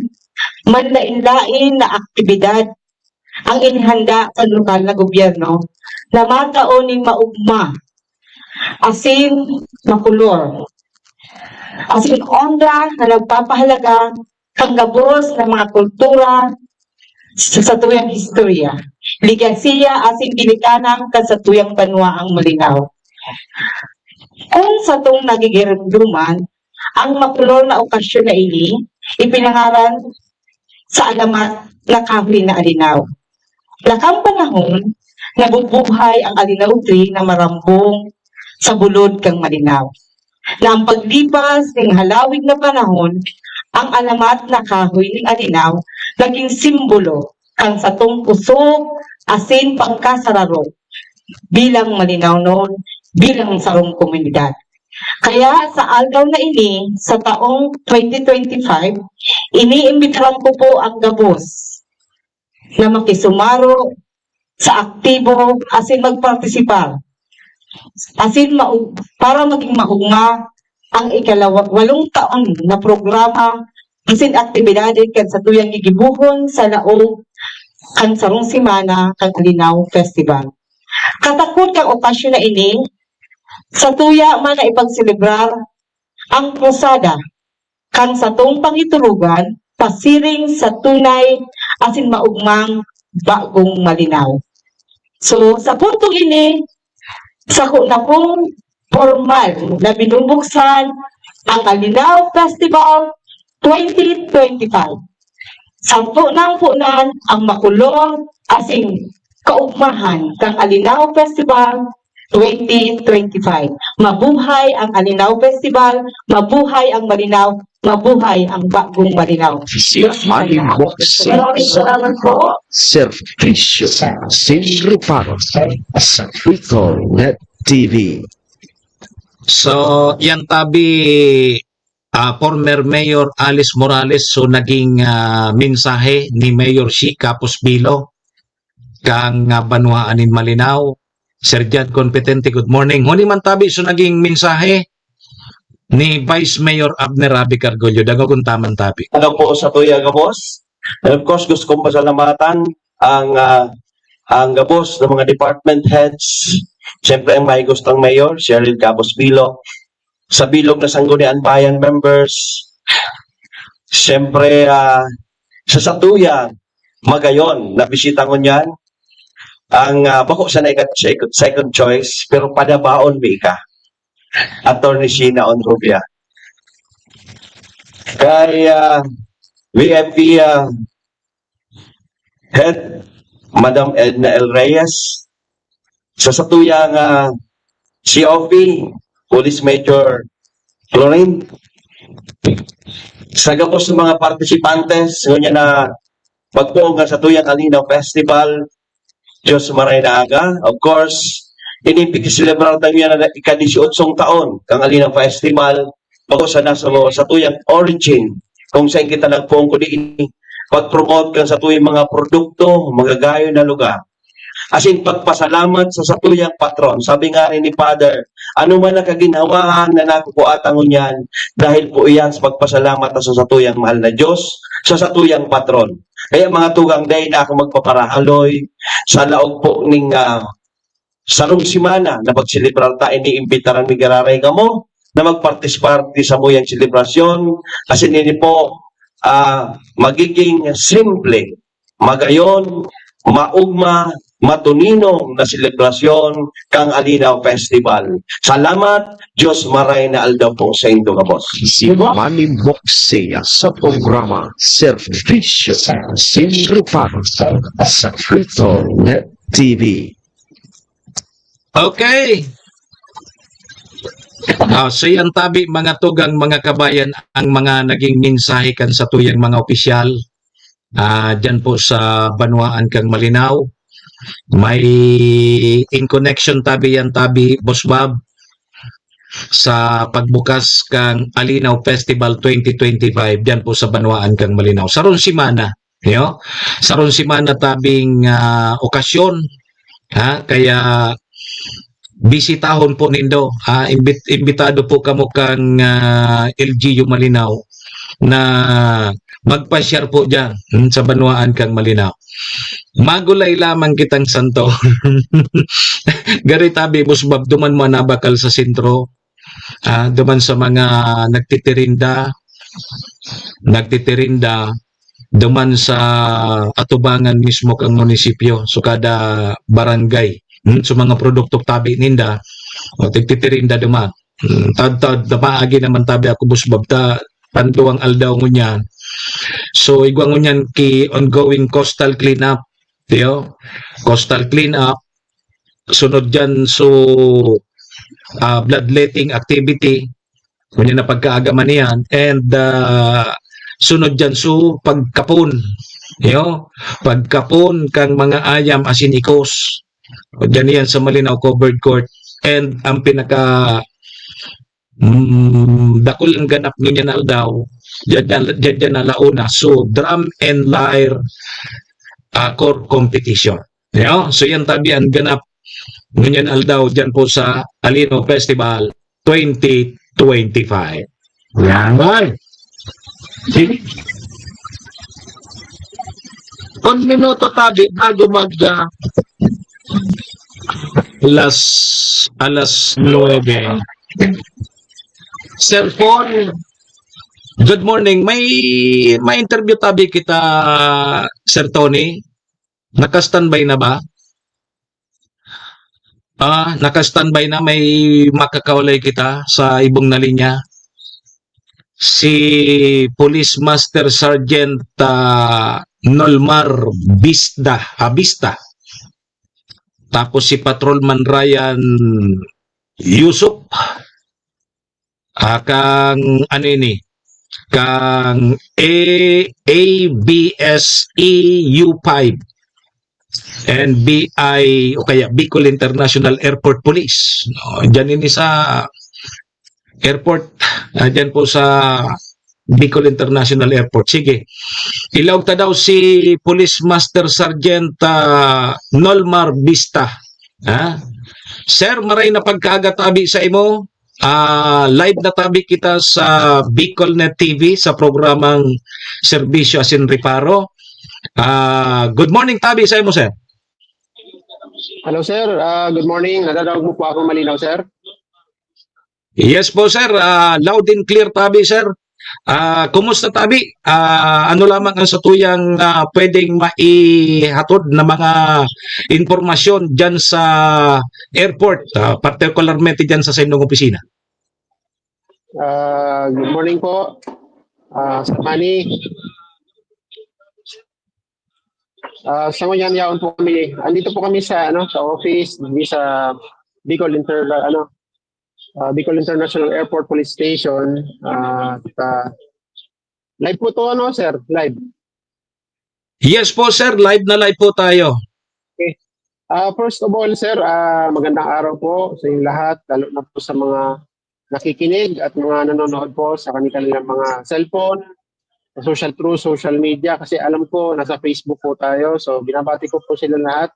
manlain-lain na aktibidad ang inihanda sa lokal na gobyerno na mataon ning maugma asin makulor. Asin onda na nagpapahalaga kang gabos ng mga kultura sa tuyang historya. Ligasiya asin ginikanan ka sa tuyang banwaang Malinaw. Kung sa itong nagigirduman, ang makulor na okasyon na ini, ipinangaran sa alamat na kahoy na Alinaw. Lakang panahon, nabubuhay ang Alinaw tree na marambong sa bulod kang Malinaw. Na ang paglipas ng halawig na panahon, ang alamat na kahoy ng Alinaw naging simbolo kang sa tong pusok asin pagkasararo bilang Malinaw noon, bilang sarong komunidad. Kaya sa aldaw na ini, sa taong 2025, iniimbitahan ko po ang gabos na makisumaro sa aktibo asin magpartisipar. Asin para maging maunga ang ika-8 taon na programa asin aktibidades kan sa tuyang gigibuhon sa laog kan sarong simana kan Alinaw Festival. Katakot kang okasyon na ini, sa tuya man na ipagselebrar ang posada kan sa tong pangitulugan pasiring sa tunay asin maugmang bagong Malinaw. So sa puntong ini, sa na pong formal na binubuksan ang Alinaw Festival 2025. Sampo ng punan ang makulong asing kaugmahan kang Alinaw Festival 2025. Mabuhay ang Alinaw Festival, mabuhay ang Malinaw, mabuhay ang bagong Malinaw. Maraming salamat po. Servisyo Sinriparo sa Bicol.net TV. So, yan tabi former Mayor Alice Morales, so naging mensahe ni Mayor Shika Pusbilo kang banwaan in Malinaw. Sir Jad Competente, good morning. Huni man tabi, so naging mensahe ni Vice Mayor Abner Rabi Cargollo. Dago kung taman tabi. Ano po sa tuya gabos? And of course, gusto kong pasalamatan ang gabos ng mga department heads. Siyempre, ang may gustong mayor, Cheryl Cabos Bilo. Sa bilog na Sangguniang Bayan members. Siyempre, sa Satuya, Magayon, nabisita ko niyan. Ang bako sa second choice, pero padabaon ka. Attorney Sheena Onrubia. Kay VMP Head, Madam Edna L. Reyes. Sa Satuyang COP, Police Major Clorin. Sa gabos ng mga participantes, ngayon na pagpunga sa Tuyang Alinaw Festival, Diyos maray na aga. Of course, inipikiselebrang tayo yan na ika-18 taon kang Alinaw Festival bago sa nasa sa Tuyang origin kung saan kita nagpong ko din pag-promote kan sa tuyang mga produkto, mga gayo na lugar. As in, pagpasalamat sa satuyang patron. Sabi nga rin ni Father, ano man na kaginawahan na nakukuatan mo niyan dahil po iyan sa pagpasalamat sa satuyang mahal na Diyos, sa satuyang patron. Kaya mga tugang day na ako magpaparahaloy sa laog po ning sarong simana na pagselebrar ta, iniimbitaran ni Gararay ka mo na magpartisiparte sa muyang selebrasyon. Kasi nini po magiging simple, magayon, maugma, matuninong na selebrasyon kang Alinaw Festival. Salamat, Diyos maray na aldaw po sa inyong kabos. Si Manny Moxea sa programa Servisyo Sinriparo sa Bicol.net TV. Okay. So yan tabi mga tugang mga kabayan ang mga naging mensahe kan sa tuyang mga opisyal dyan po sa Banwaan kang Malinaw. May in connection tabi yan tabi Boss Bob sa pagbukas kang Alinaw Festival 2025 dyan po sa Banwaan kang Malinaw. Saron simana, saron simana tabing okasyon, kaya bisitahon po nindo, imbitado po kamo kang LGU Malinaw na magpa-share po dyan sa Banwaan kang Malinaw. Magulay lamang kitang santo. Gari tabi, Busbab, duman mo nabakal sa sentro, duman sa mga nagtitirinda, duman sa atubangan mismo kang munisipyo, so kada barangay, so mga produkto tabi ninda, o tigtitirinda duman. Tad maagi naman tabi ako Busbab, pantuang aldaw ngunyan. So igwang ngunyan ki ongoing coastal cleanup, coastal cleanup, sunod dyan so bloodletting activity, kunya na pagkaagaman niyan, and sunod dyan so pagkapon, pagkapon kang mga ayam asinikos, dyan yan sa Malinaw Covered Court, and ang pinaka dakol ang ganap niya na daw dyan na launa, so drum and lyre core competition. So yan tabi ang ganap ngunyan aldaw dyan po sa Alinaw Festival 2025. Yan. Sige. Kung minuto tabi bago mag alas 9. Cellphone. Good morning. May interview tabi kita, Sir Tony. Naka-standby na ba? Naka-standby na, may makakaulay kita sa ibong na linya. Si Police Master Sergeant Nolmar Bista. Tapos si Patrolman Ryan Yusuf. Kang ano ini? Kang ABSE U5 and BI o kaya Bicol International Airport Police. Diyan ini sa airport, diyan po sa Bicol International Airport. Sige. Ilawag ta daw si Police Master Sergeant Nolmar Bista. Sir, maray na pagkagatabi sa imo. Live na tabi kita sa BicolNet TV sa programang Serbisyo Asin Reparo. Good morning tabi sa imo, sir. Hello sir, good morning. Nadadawag mo po ako malinaw, sir? Yes po, sir. Loud and clear tabi, sir. Kumusta tabi? Ano lamang ang satuyang pwedeng maihatod na mga informasyon dyan sa airport, particularmente dyan sa inyong opisina? Good morning po, Sir Manny. Sa ngayon yaon po kami. Andito po kami sa sa office sa Bicol International Airport Police Station. Live po to sir? Live. Yes po, sir. Live na live po tayo. Okay. First of all, sir, magandang araw po sa inyong lahat, lalo na po sa mga nakikinig at mga nanonood po sa kanilang mga cellphone, through social media, kasi alam ko nasa Facebook po tayo, so binabati ko po sila lahat.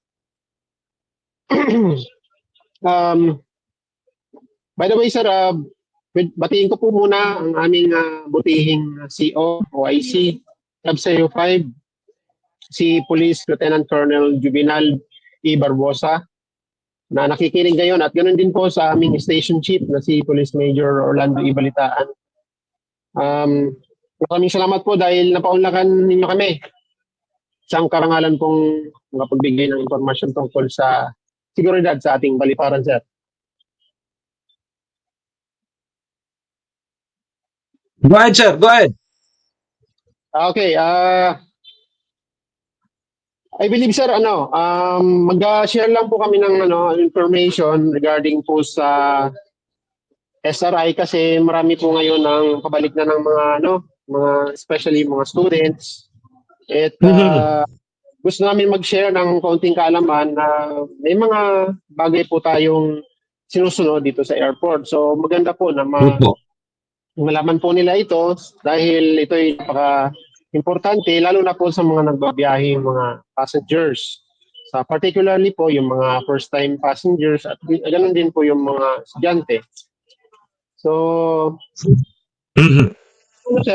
By the way, sir, batiin ko po muna ang aming butihing CO o IC, Subsayo 5, si Police Lieutenant Colonel Juvenal E. Barbosa, na nakikinig ngayon, at ganoon din po sa aming station chief na si Police Major Orlando E. Balitaan. Maraming salamat po dahil napaunlakan ninyo kami. Isang karangalan pong makapagbigay ng impormasyon tungkol sa seguridad sa ating baliparan, sir. Go ahead, sir. Go ahead. Okay. I believe, sir, mag-share lang po kami ng information regarding po sa SRI kasi marami po ngayon ang pabalik na ng mga mga especially mga students. At gusto namin mag-share ng kaunting kaalaman na may mga bagay po tayong sinusunod dito sa airport. So maganda po na malaman po nila ito dahil ito ay napaka-importante lalo na po sa mga nagbabiyaheng mga passengers. Sa particularly po yung mga first-time passengers at ganoon din po yung mga estudyante. So,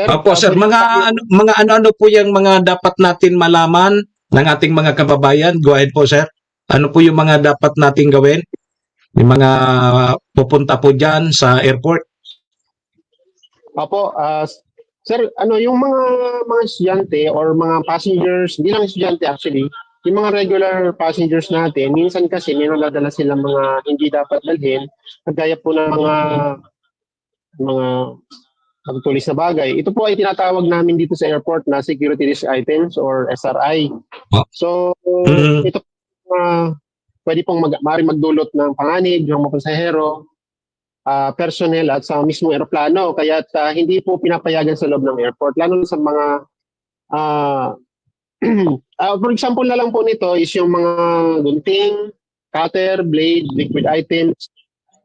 Opo, sir, mga ano po yung mga dapat natin malaman ng ating mga kababayan? Go ahead po, sir. Ano po yung mga dapat natin gawin? Yung mga pupunta po dyan sa airport? Opo, sir, yung mga estudyante or mga passengers, hindi lang estudyante actually, yung mga regular passengers natin, minsan kasi may nadala silang mga hindi dapat dalhin, kagaya po ng mga pagtulis na bagay. Ito po ay tinatawag namin dito sa airport na security risk items or SRI. So, ito pwede pong maaaring magdulot ng panganib ng mga pasahero, personnel at sa mismong eroplano. Kaya hindi po pinapayagan sa loob ng airport. Lalo sa mga, for example na lang po nito is yung mga gunting, cutter, blade, liquid items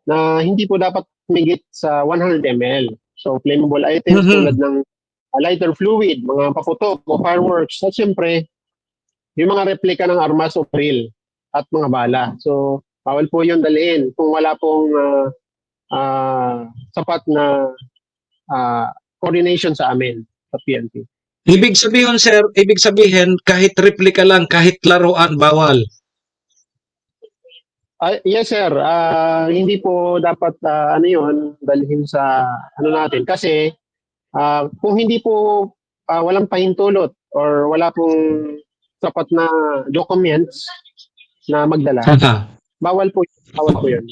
na hindi po dapat humigit sa 100 ml. So, flammable items tulad ng lighter fluid, mga paputok o fireworks. At siyempre, yung mga replika ng armas o baril at mga bala. So, bawal po yun dalhin kung wala pong sapat na coordination sa amin sa PNP. Ibig sabihin, kahit replika lang, kahit laruan, bawal. Yes sir, hindi po dapat dalhin sa natin kasi kung hindi po walang pahintulot or wala pong sapat na documents na magdala, bawal po yun.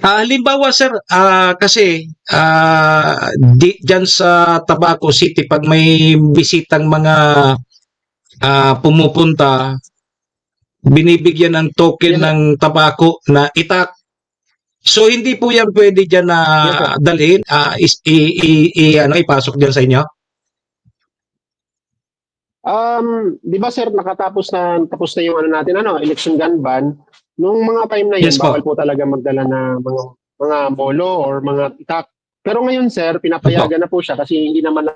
Halimbawa sir, kasi dyan sa Tabaco City, pag may bisitang mga pumupunta, binibigyan ng token ng tabako na itak. So hindi po yan pwede diyan na dalhin, ipasok diyan sa inyo? Di ba sir, tapos na yung natin, election gun ban. Nung mga time na yun, bawal po talaga magdala na mga bolo or mga itak. Pero ngayon sir, pinapayagan na po siya kasi hindi naman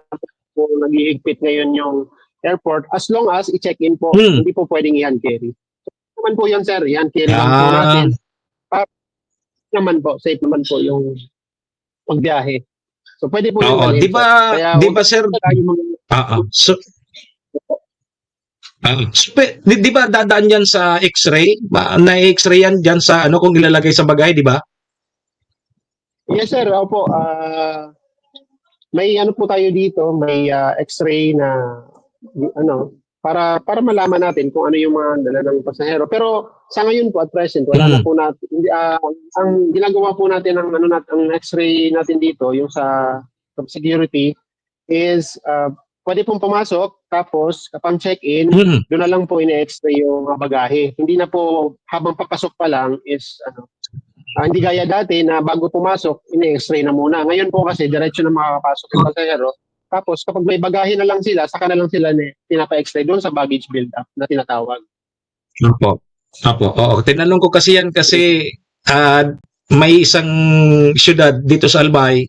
po nag-iigpit ngayon yung airport as long as i-check-in po, hindi po pwedeng i-hand carry. Naman po yan sir, yan carry lang po natin. Safe naman po yung pagbiyahe. So pwede po yung di ba sir? Di ba dadaan yan sa X-ray? Na-X-ray yan dyan sa kung ilalagay sa bagay, di ba? Yes sir, opo. May po tayo dito, may X-ray na para malaman natin kung ano yung mga dala ng pasahero. Pero sa ngayon po at present, wala na po natin. Ang ginagawa po natin ang X-ray natin dito, yung sa security is pwede pong pumasok tapos kapag check-in, doon na lang po ine-X-ray yung bagahe. Hindi na po habang papasok pa lang is hindi gaya dati na bago pumasok, ine-X-ray na muna. Ngayon po kasi diretso na makakapasok yung pasahero. Tapos kapag may bagahe na lang sila, saka na lang sila pinapa-extray doon sa baggage build-up na tinatawag. Opo. Oo. Tinanong ko kasi yan kasi may isang syudad dito sa Albay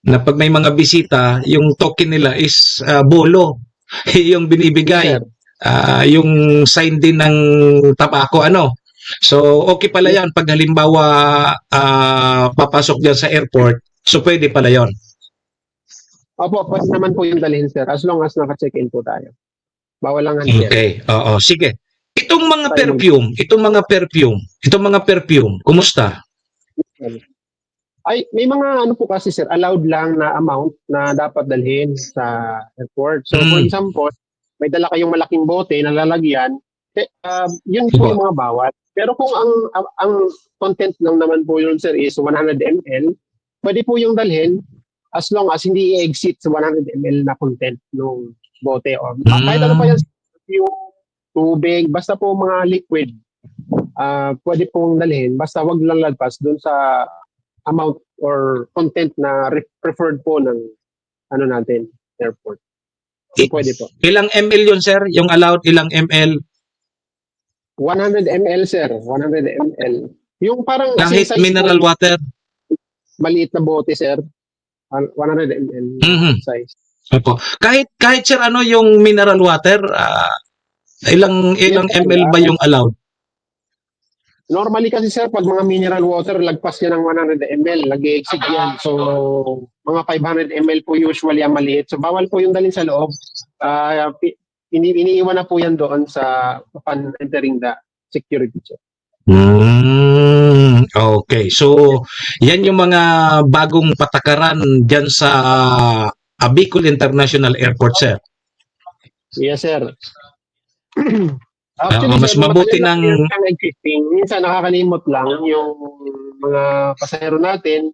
na pag may mga bisita, yung token nila is bolo. Yung binibigay. Yung sign din ng tabako, So, okay pala yan pag halimbawa papasok dyan sa airport. So, pwede pala yon. Opo, pwede naman po yung dalhin, sir, as long as naka-check-in po tayo. Bawal lang hand-carry. Okay, oo, sige. Itong mga perfume, kumusta? Ay, may mga po kasi, sir, allowed lang na amount na dapat dalhin sa airport. So, for example, may dala kayong malaking bote na lalagyan, yun po yung mga bawat. Pero kung ang content lang naman po yun, sir, is 100 ml, pwede po yung dalhin as long as hindi i-exit sa 100 ml na content ng bote. O kahit ano pa yan, yung tubig, basta po mga liquid, pwede pong dalhin, basta wag lang lagpas dun sa amount or content na preferred po ng ano natin, airport. So, pwede po. Ilang ml yun, sir? Yung allowed, ilang ml? 100 ml, sir. 100 ml. Yung parang Kahit size mineral po, water? maliit na bote, sir. 100 ml size. Opo. Kahit sir, ano yung mineral water, ilang ml ba yung allowed? Normally kasi sir, pag mga mineral water, lagpas yan ng 100 ml, nag-exceed yan. So, mga 500 ml po usually ang maliit. So, bawal po yung dalhin sa loob. Iniiwan na po yan doon sa upon entering the security check. Okay. So, yan yung mga bagong patakaran dyan sa Bicol International Airport, sir. Yes, sir. Mas mabuti ng... Minsan nakakalimot lang yung mga pasahero natin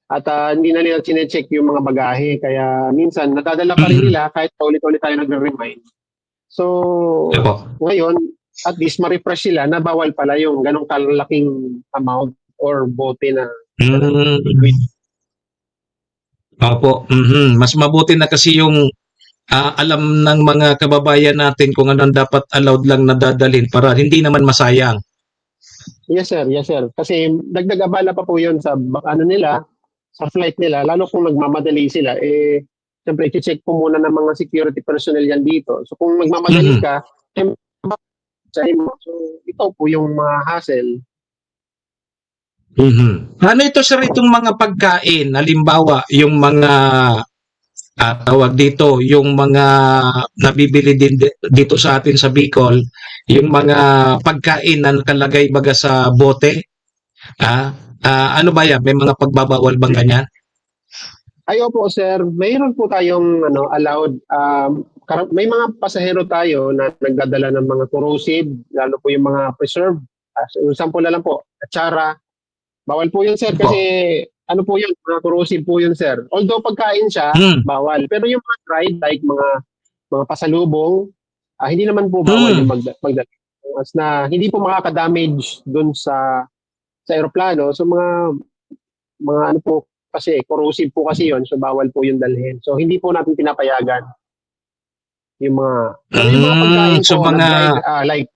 at hindi na nila sinecheck yung mga bagahe. Kaya minsan nadadala pa rin nila kahit ulit-ulit tayo nagre-remind. So, ngayon, at least ma-refresh sila na bawal pala yung ganong kalaking amount or bote na liquid. Opo. Mas mabuti na kasi yung alam ng mga kababayan natin kung anong dapat allowed lang na dadalhin para hindi naman masayang. Yes, sir. Yes, sir. Kasi dagdag abala pa po yun sa ano nila, sa flight nila, lalo kung nagmamadali sila, siyempre, i-check po muna ng mga security personnel yan dito. So, kung nagmamadali ka, so, ito po yung mga hassle. Ano ito, sir, itong mga pagkain? Halimbawa, yung mga tawag dito, yung mga nabibili din dito sa atin sa Bicol, yung mga pagkain na nakalagay baga sa bote, ano ba yan? May mga pagbabawal bang ganyan? Ay, opo, sir. Mayroon po tayong allowed. May mga pasahero tayo na nagdadala ng mga corrosive, lalo po yung mga preserved. Sample na lang po, atsara. Bawal po yun, sir, kasi ano po yun, mga corrosive po yun, sir. Although pagkain siya, bawal. Pero yung mga dried, like mga pasalubong, hindi naman po bawal yung magdala. As na hindi po makaka-damage dun sa aeroplano. So mga ano po, kasi corrosive po kasi yun, so bawal po yung dalhin. So hindi po natin pinapayagan yung mga pagkain so po, mga like,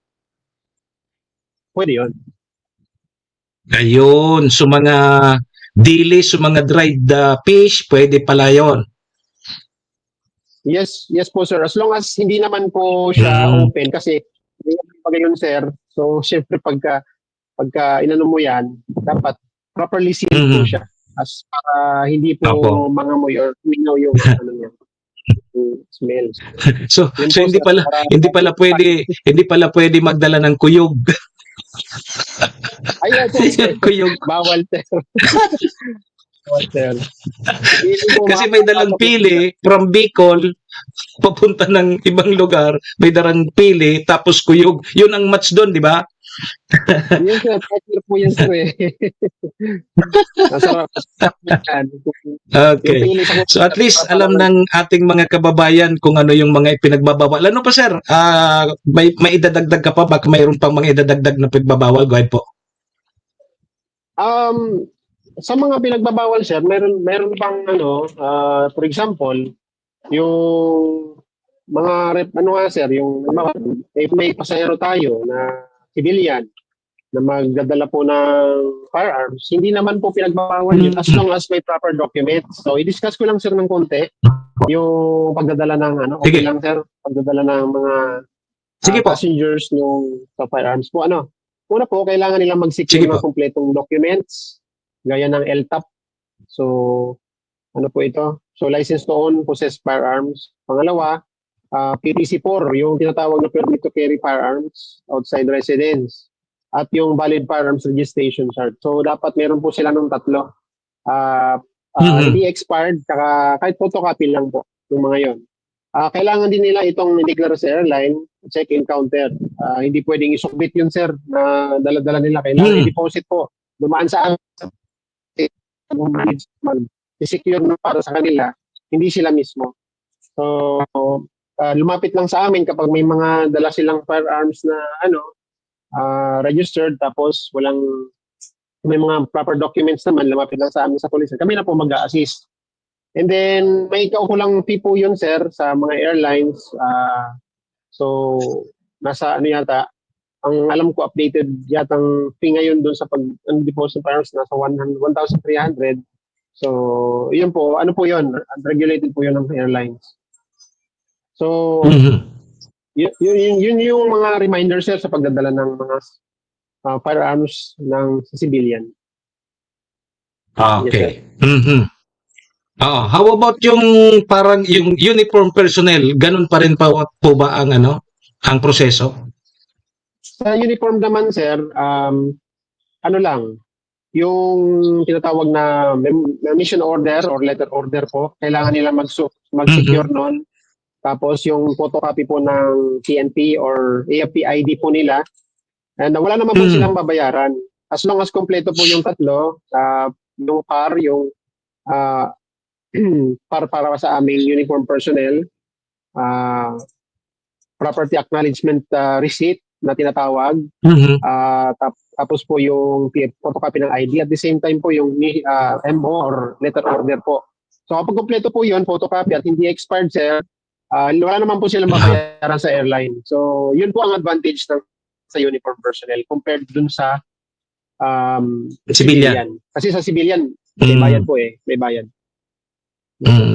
pwede yun. Ayun, so mga dilis, so mga dried fish, pwede pala yun. Yes po, sir. As long as hindi naman po siya open kasi hindi naman pa yun, sir. So, syempre pagka inano mo yan, dapat properly sealed po siya. As para hindi po mangamoy or mingaw yung ano niya. Smell. So hindi pala pwede magdala ng kuyog. Ay, kuyog. Bawal, sir. Kasi may dalang pili from Bicol papunta ng ibang lugar, may dalang pili tapos kuyog. Yun ang match doon, di ba? Yes, sir. Partner po yan, sir. Okay. So at least alam ng ating mga kababayan kung ano yung mga ipinagbabawal. Ano pa, sir? May idadagdag ka pa? Baka mayroon pang mga idadagdag na pinagbabawal? Go ahead po. Sa mga pinagbabawal, sir, meron pang for example, yung mga sir, yung may pasahero tayo na civilian na magdadala po ng firearms, hindi naman po pinagbabawal yun as long as may proper documents. So, i-discuss ko lang, sir, ng konti yung pagdadala ng okay lang, sir, pagdadala ng mga passengers ng firearms po. Una po, kailangan nilang mag-secure ng kompletong documents gaya ng LTAP. So, ano po ito? So, license to own, possess firearms. Pangalawa, PTC-4, yung tinatawag na permit to carry firearms outside residence. At yung valid firearms registration chart. So, dapat meron po sila ng tatlo. Hindi expired, kahit photocopy lang po yung mga yon. Kailangan din nila itong declare sa airline, check-in counter. Hindi pwedeng isubmit yun, sir, na dala-dala nila. Kailangan i-deposit po. Dumaan sa mag-secure na para sa kanila, hindi sila mismo. So, lumapit lang sa amin kapag may mga dala silang firearms na registered tapos walang may mga proper documents naman, lumapit lang sa amin sa police. Kami na po mag-a-assist. And then, may kaukulang fee po yun, sir, sa mga airlines. So, nasa ano yata, ang alam ko updated yatang fee ngayon doon sa pag-deposit parents nasa 1,300. So, yun po, ano po yun? Regulated po yun ng airlines. So, yun yung mga reminders, sir, sa pagdadala ng mga firearms ng civilian. Okay. How about yung parang yung uniform personnel, ganun pa rin po ba ang ang proseso? Sa uniform naman, sir, ano lang, yung tinatawag na mission order or letter order po, kailangan nila mag-secure nun. Tapos yung photocopy po ng PNP or AFP ID po nila. And wala naman po silang babayaran. As long as kompleto po yung tatlo, yung PAR, yung para sa aming uniform personnel, property acknowledgement receipt na tinatawag, tapos po yung photocopy ng ID, at the same time po yung MO or letter order po. So kapag kompleto po yun, photocopy at hindi expired, sir, wala naman po silang mabayaran sa airline. So yun po ang advantage sa uniform personnel compared dun sa civilian. Kasi sa civilian, may bayad po may bayad.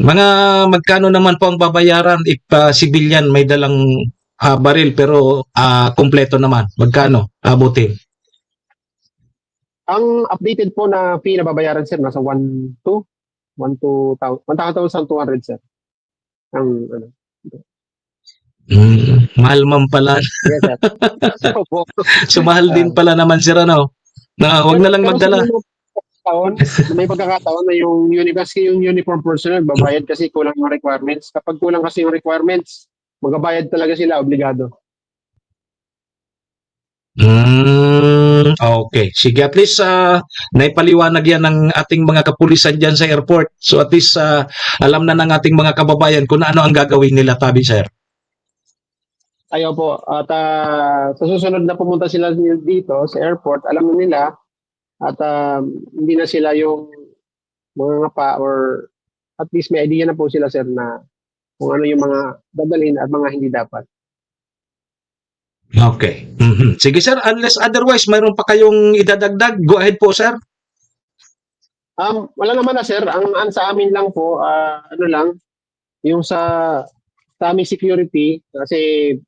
Mga magkano naman po ang babayaran if civilian may dalang baril pero kompleto naman? Magkano abutin? Ang updated po na fee na babayaran, sir, nasa 1,200, sir. Ang mahal man pala. Yes, sir. So mahal din pala naman, sir, na wag na lang magdala. May pagkakataon na yung uniform personnel babayad kasi kulang yung requirements. Kapag kulang kasi yung requirements, magbabayad talaga sila, obligado. Okay. Sige, at least naipaliwanag yan ng ating mga kapulisan dyan sa airport. So at least alam na ng ating mga kababayan kung ano ang gagawin nila, Tabi, sir. Ayaw po. At sa susunod na pumunta sila dito sa airport, alam na nila at hindi na sila yung mga ngapa or at least may idea na po sila, sir, na kung ano yung mga dadalhin at mga hindi dapat. Okay. Sige, sir, unless otherwise mayroon pa kayong idadagdag, go ahead po, sir. Wala naman na, sir. Ang sa amin lang po, ano lang, yung sa aming security, kasi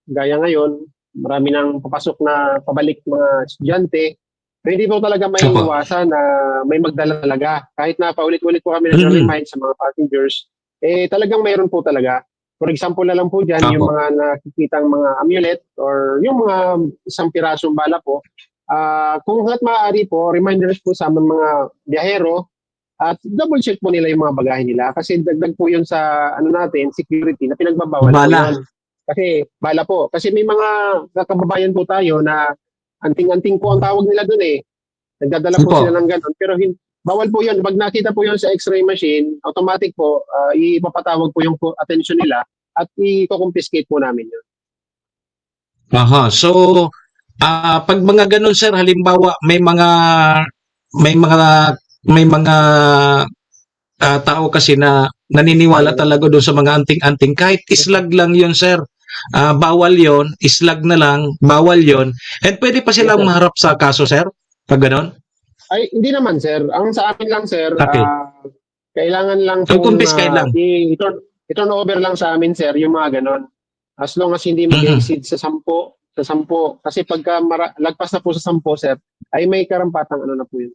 gaya ngayon, marami nang papasok na pabalik mga estudyante. Pero hindi po talaga may iwasan na may magdala talaga. Kahit na paulit-ulit po kami nag-remind sa mga passengers, talagang mayroon po talaga. For example na lang po dyan, yung mga nakikitang mga amulet or yung mga isang pirasong bala po, kung hanggat maaari po, reminders po sa mga biyahero at double check po nila yung mga bagahe nila kasi dagdag po yun sa security na pinagbabawal po yun. Kasi bala po. Kasi may mga kababayan po tayo na anting-anting po ang tawag nila dun Nagdadala po sila ng ganun. Pero bawal po yun. Pag nakita po yun sa x-ray machine, automatic po, ipapatawag po yung attention nila at i-confiscate po namin yun. So, pag mga ganun, sir, halimbawa, may mga tao kasi na naniniwala talaga doon sa mga anting-anting. Kahit islag lang yun, sir. Bawal yon, islag na lang, bawal yon. And pwede pa silang maharap sa kaso, sir? Pag ganun? Ay, hindi naman, sir. Ang sa amin lang, sir, kailangan lang i-turn over lang sa amin, sir, yung mga ganon. As long as hindi mag-exceed sa 10. Kasi pagka lagpas na po sa 10, sir, ay may karampatang na po yun.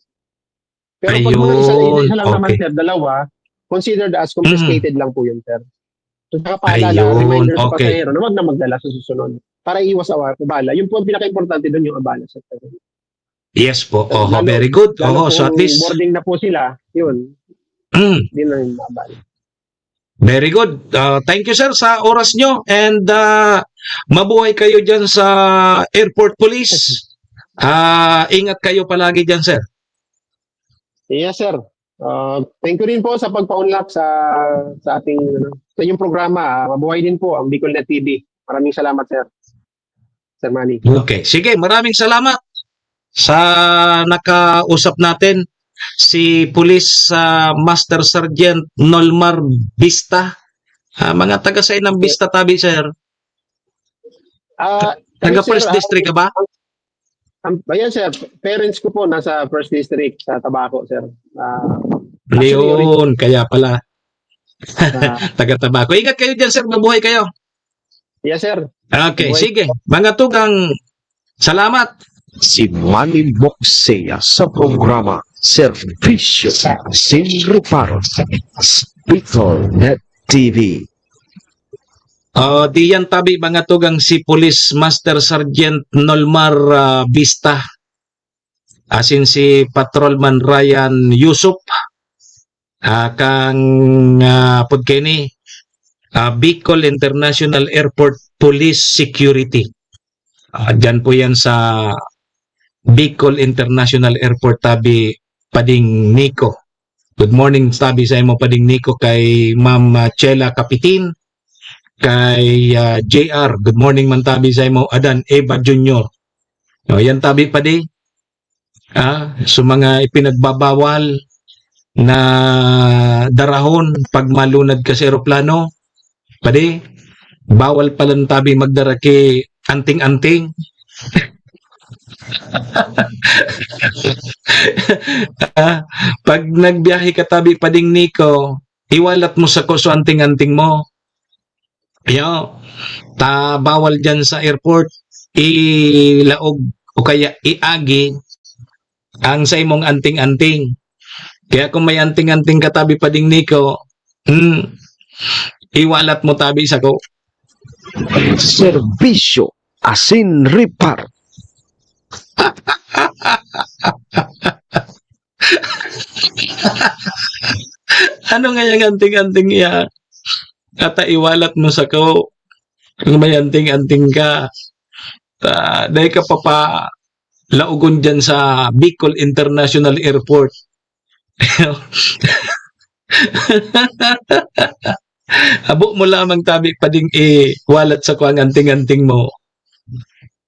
Pero pag mga isa lang naman, sir, dalawa, considered as confiscated lang po yun, sir. So, nakapaalala, reminder sa pasahero na wag na magdala sa susunod para iwas abala. Yung po ang pinaka-importante doon, yung abala, sir. Yes po. Very good. So at least boarding na po sila, yun. Hindi na yung abala. Very good. Thank you, sir, sa oras nyo. And mabuhay kayo dyan sa airport police. Ingat kayo palagi dyan, sir. Yes, sir. Thank you rin po sa pagpa-unlock sa ating sa inyong programa. Mabuhay din po ang BicolNet TV. Maraming salamat, sir. Sir Manny. Okay. Sige, maraming salamat. sa nakausap natin, si Police Master Sergeant Nolmar Vista. Mga taga sa ng Vista tabi, sir. Taga First District ka ba? Ayan, sir. Parents ko po nasa First District sa Tabaco, sir. Leon, kaya pala. Taga Tabaco. Ingat kayo dyan, sir. Mabuhay kayo. Yes, sir. Okay, sige. Mga tugang, salamat. Si Manny Moxea sa programa Servisyo Sin Reparo Speakernet TV. Di yan tabi mga tugang si Police Master Sergeant Nolmar Vista. Asin si Patrolman Ryan Yusuf. Kang pudkeni Bicol International Airport Police Security. Diyan po yan sa Bicol International Airport tabi Pading Nico. Good morning tabi sa imo Pading Nico kay Ma'am Chela Kapitin, kay JR. Good morning man tabi sa imo Adan Eva Jr. Yan tabi padi. So mga ipinagbabawal na darahon pag malunad ka sa eroplano. Padi, bawal pala tabi magdara kay anting-anting. Pag nagbiyahe ka tabi Pading Nico, iwalat mo sa kuso anting-anting mo. Bawal dyan sa airport, ilaog o kaya iagi ang sa imong anting-anting. Kaya kung may anting-anting ka tabi Pading Nico, iwalat mo tabi sa ko. Servisyo Asin Reparo. Ano nga yung anting-anting iya? Kata iwalat mo sa ko. Kung may anting-anting ka, dahil ka pa laugon dyan sa Bicol International Airport. Abo mo lamang tabi Pading walat sa ko ang anting-anting mo.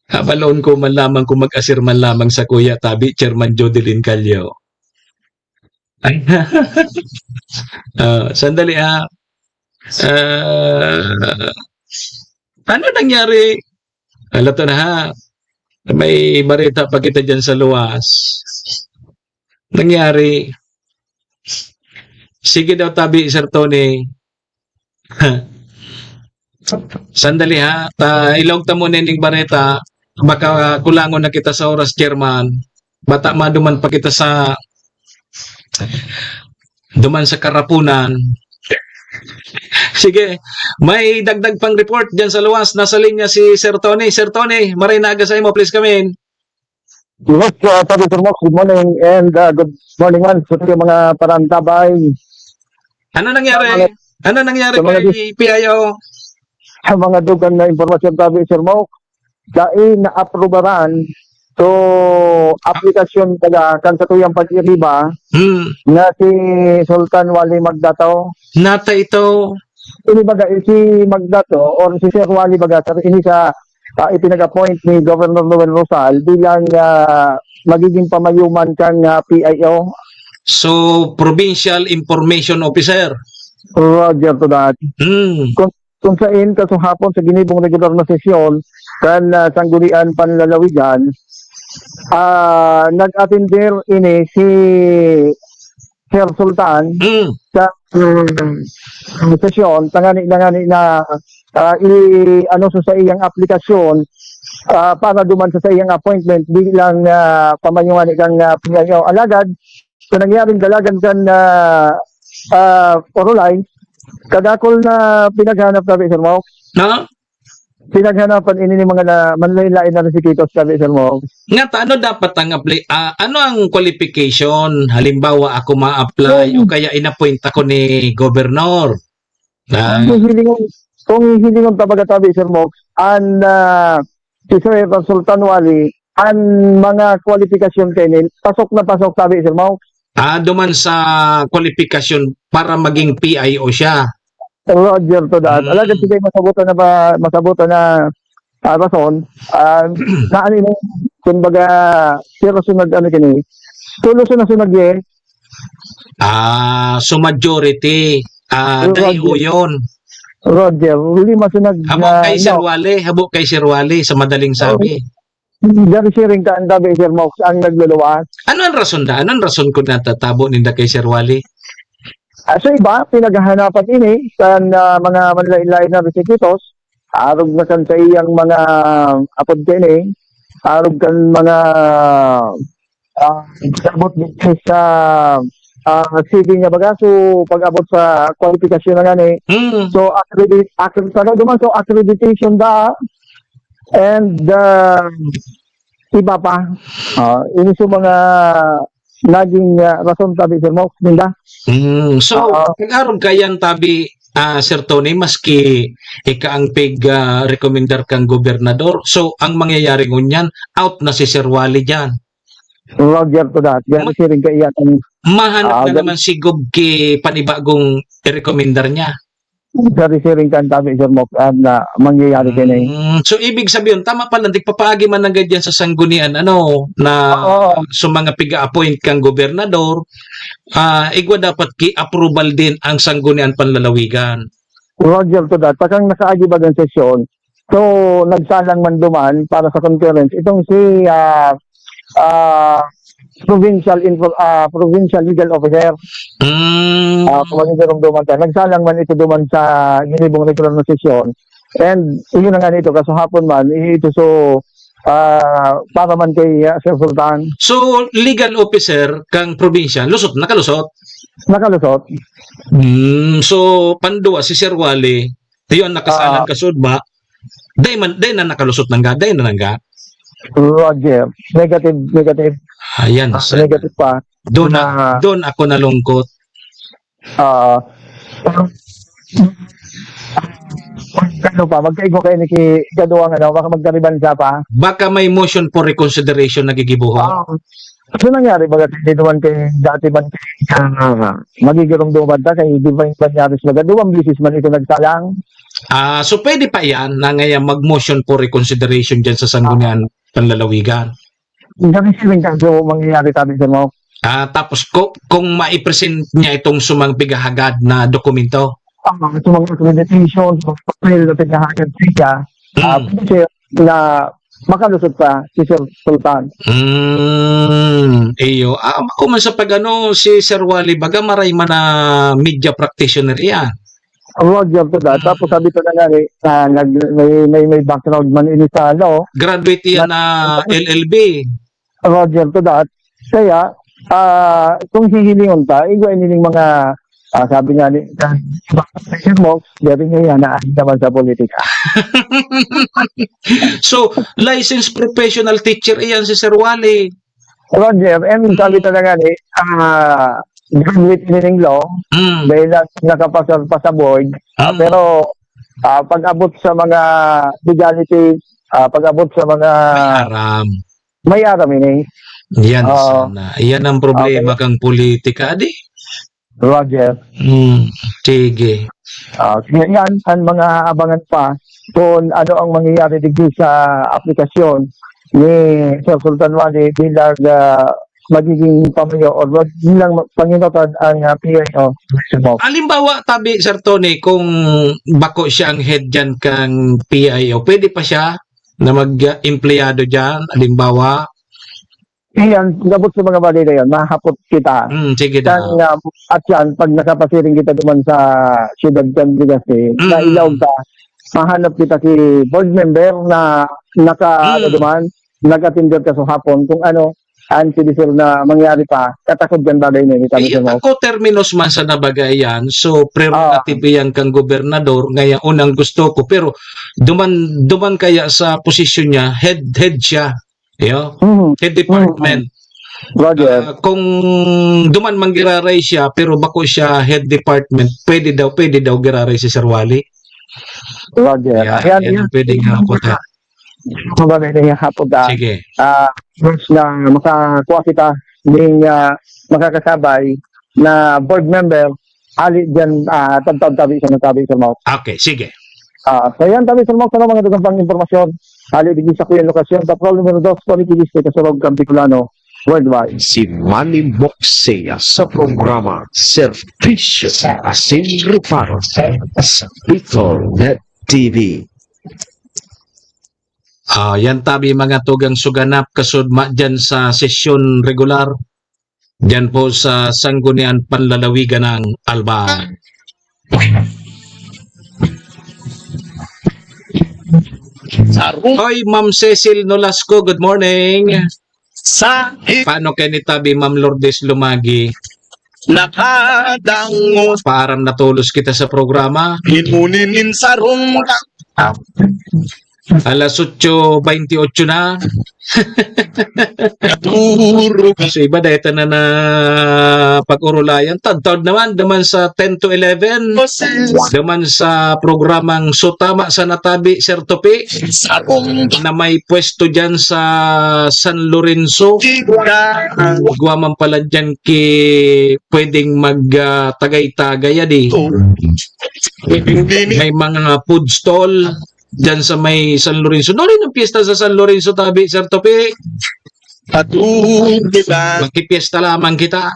Balon ko man lamang kung mag-asir man lamang sa kuya tabi Chairman Jodelyn Calio. Sandali ano nangyari? Alato na ha. May barita pa kita dyan sa luwas. Nangyari. Sige daw tabi Sir Tony. Sandali ha. Ilog ta mo nining barita. Baka kulangon na kita sa oras, Chairman. Bata maduman pa kita sa karapunan. Sige, may dagdag pang report dyan sa luwas. Nasa linya si Sir Tony. Sir Tony, maray naga sa imo. Please come in. Yes, Sir Mox, good morning and good morning man sa mga parantabay. Ano nangyari? Ano nangyari kay PIO? Sa mga dugang na informasyon tabi, Sir Mox, dahil na-aprobaran so aplikasyon taga kan sa tuyang pag-iriba na si Sultan Wali Magdataw. Nata ito. Ini baga si Magdato or si Sir Wali Bagatar ini sa ipinag-appoint ni Governor Noel Rosal bilang magiging pamayuman kang PIO. So, Provincial Information Officer. Roger to that. Kung saan kasuhapon sa ginibong regular na sesyon kan sanggunian panlalawigan, nag-attender ini si Sir Sultan sa sesyon tangani na sa iyang aplikasyon para duman sa iyang appointment bilang pamayungan kang PIO. Alagad sa nangyaring dalagan kan Orolay, kadakol na pinaghanap tabi, Sir Mox. Pinaghanapan ini ni mga manlain-lain na resikitos tabi, Sir Mox. Nga, ano dapat ang apply? Ano ang qualification? Halimbawa, ako ma-apply o kaya in-appoint ako ni Governor. Kung hilingon tabaga tabi, Sir Mox, si Sir Sultan Wali, ang mga kwalifikasyon kainin, pasok na pasok tabi, Sir Mox. Duman sa kwalifikasyon para maging PIO siya. Roger to that. Alagad siya masabutan na rason. kumbaga, pero sunod ano kini, tulo sunod eh. So majority. Dayo yun. Roger, lima sunod Habok kay Sir Wally, habok kay Sir Wally sa madaling sabi. Dari siring ka ang tabi, Sir Mox, ang nagluluwas. Ano ang rason da? Ano ang rason kung natatabo ninda kay Sir Wally? Sa iba, pinaghahanapan ini sa mga manlain-lain na resikitos, arog na kan sa iyang mga apod kini, arog kan mga abot sa CV niya baga, so pag-abot sa kwalifikasyon na gani. So, accreditation da, and iba pa. Ini sa mga naging rason tabi, Sir Mox, ninda. So, kag-aron kayan tabi, Sir Tony, maski ika ang rekomendar kang gobernador, so ang mangyayari ngunyan, out na si Sir Wally dyan. Roger to that. Yan siring ka iyan. Mahanap na naman si Gob ki panibagong i-rekomendar niya. Dari siring ka ang tabi, Sir Mox, na mangyayari ka na So, ibig sabihin, tama pala, di papaagi man na ganyan sa sanggunian, so mga piga-appoint kang gobernador, igwa dapat ki-approval din ang sanggunian panlalawigan. Roger to that. Pagkang nakaagi ba ng sesyon, so, nagsalang man duman para sa conference, itong si provincial legal officer. Kumagitarong duman tayo. Nagsalang man ito duman sa ginibong regular na sesyon. And yun na nga nito, kaso hapon man, ito so para man kay Sir Sultan. So, legal officer kang probinsya, nakalusot? Nakalusot. So, panduwa si Sir Wally, yun nakasalang kasud ba? Day na nakalusot nang day na nangga. Roger, negative. Ayan. Negative pa. Doon ako nalungkot. Magkaigo kayo ni Gaduang, baka magkaribansa pa. Baka may motion for reconsideration nagigibuho. So nangyari, baga tinuwan kay dati man kay magigirong duman ta kay Divine Banyaris baga, 2 bisis man ito nagsalang. So pwede pa yan na ngayon mag-motion for reconsideration dyan sa sanggunian panlalawigan. Hindi siling kaso mangyayari tabi sa mo. Tapos kung maipresent niya itong sumang pigahagad na dokumento. Sumang accreditation, sumang papel na pigahagad siya, na makalusot pa si Sir Sultan. Ako man sa pagano si Sir Wally baga maray man na media practitioner yan. Roger to that. Tapos sabi ko na nga, may background man ini sa law. Graduate yan na LLB. Roger to that. Kaya, kung hihilingon ta, igwa niling mga, sabi nga ni, Sir Mox, dati nga yan, naahin naman sa politika. So, licensed professional teacher iyan si Sir Wally. Roger, and sabi talaga ni, graduate niling law, dahil nakapasal pa sa board, pero pag-abot sa mga legality, pag-abot sa mga may aram ini. Yan sana. Yan ang problema kang politika, di? Roger. Sige. Yan ang mga abangan pa kung ano ang mangyayari digdi sa aplikasyon ni Sir Sultan Wally bilang magiging pamayo o bilang Panginoon ang PIO. Halimbawa, tabi, Sir Tony, kung bako siya ang head dyan kang PIO, pwede pa siya na mag-empleyado dyan? Halimbawa? Yan, gabot sa mga balita yan, mahapot kita. Sige na. At yan, pag nakapasiring kita duman sa Ciudad Candigas, na ilaw ka, mahanap kita si board member na nag-attender ka sa hapon kung ano, ang sinisir na mangyari pa, katakot yan bagay na ako terminus man sa nabagay yan, so prerogative yan kang gobernador, ngayon unang gusto ko, pero duman kaya sa posisyon niya, head siya, head department. Kung duman manggiraray siya, pero bako siya head department, pwede daw giraray si Sir Wally. Roger. Yan pwede nga ako ta. Mabagay na yung hapon ka. Sige. Na makakuha kita ng makakasabay na board member, ali dyan tabi sa mga. Okay, sige. So yan, tabi sa mga mga dagang pang informasyon. Ali di sa kuya lokasyon, patrol numero 2, Quality District, Kasurog, Bicolano, worldwide. Si Manny Moxea sa programa Servisyo Asin Reparo sa Bicol.net TV. Yan tabi mga tugang suganap kasudma dyan sa sesyon regular. Dyan po sa Sangguniang Panlalawigan ng Alba. Hoy, Ma'am Cecil Nolasco, good morning. Paano kayo ni tabi, Ma'am Lourdes Lumagi? Nakadango Parang natulos kita sa programa. Inuninin sa rungga Alas 8:28 na. So iba dahil na pag-urulayan. Tad-tad naman sa 10 to 11. Daman sa programang Sutama sa Natabi, Sir Topi, na may pwesto dyan sa San Lorenzo. Guwaman pala dyan pwedeng mag-tagay-tagay di. May mga food stall dyan sa may San Lorenzo. Rin ang piyesta sa San Lorenzo tabi, Sir Topi. Magkipiesta lamang kita.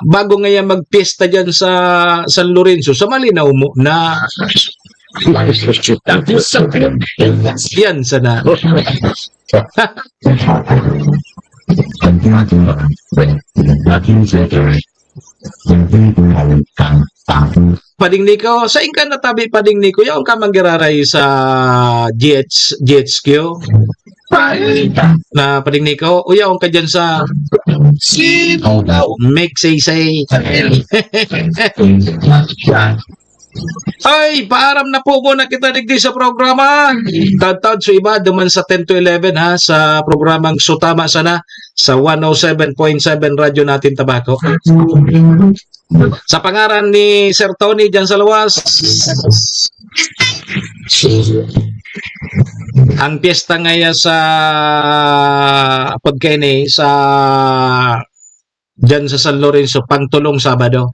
Bago ngayon magpiesta dyan sa San Lorenzo, sa Malinaw mo na yan sana. Pading Nico, sa inka na tabi Pading Nico, yung ka manggiraray sa GHQ na Pading Nico, uyaw ka dyan sa make say ay, paaram na po muna kita digdi sa programa. Tad-tad so iba, duman sa 10 to 11 ha, sa programang Sutama sana sa 107.7 radyo natin Tabako. Sa pangaran ni Sir Tony dyan sa Lawas, ang piyesta ngayon sa pagkaini sa dyan sa San Lorenzo, pangtulong Sabado.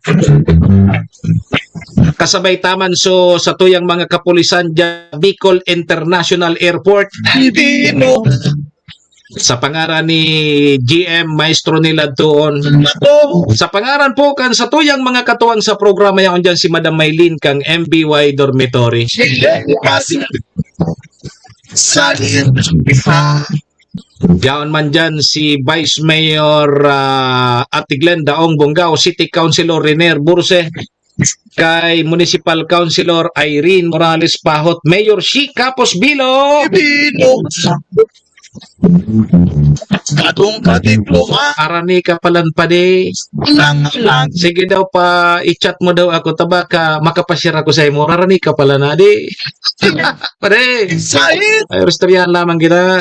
Kasabay taman sa tuyang mga kapulisan dyan, Bicol International Airport. Sa pangaran ni GM Maestro nila doon. Sa pangaran po kan sa tuyang mga katuwang sa programa yan dyan si Madam Maylin kang MBY Dormitory. Diyan man dyan si Vice Mayor Ate Glenda Ong Bongao, City Councilor Renier Burse, kay Municipal Councilor Irene Morales Pahot, Mayor Shi Capos Bilo, Arani ka palanpade. Sige daw pa i-chat mo daw ako tabaka makapashare ako sa imo. Arani ka pala na di. Pare. Ay restoryan lamang kita.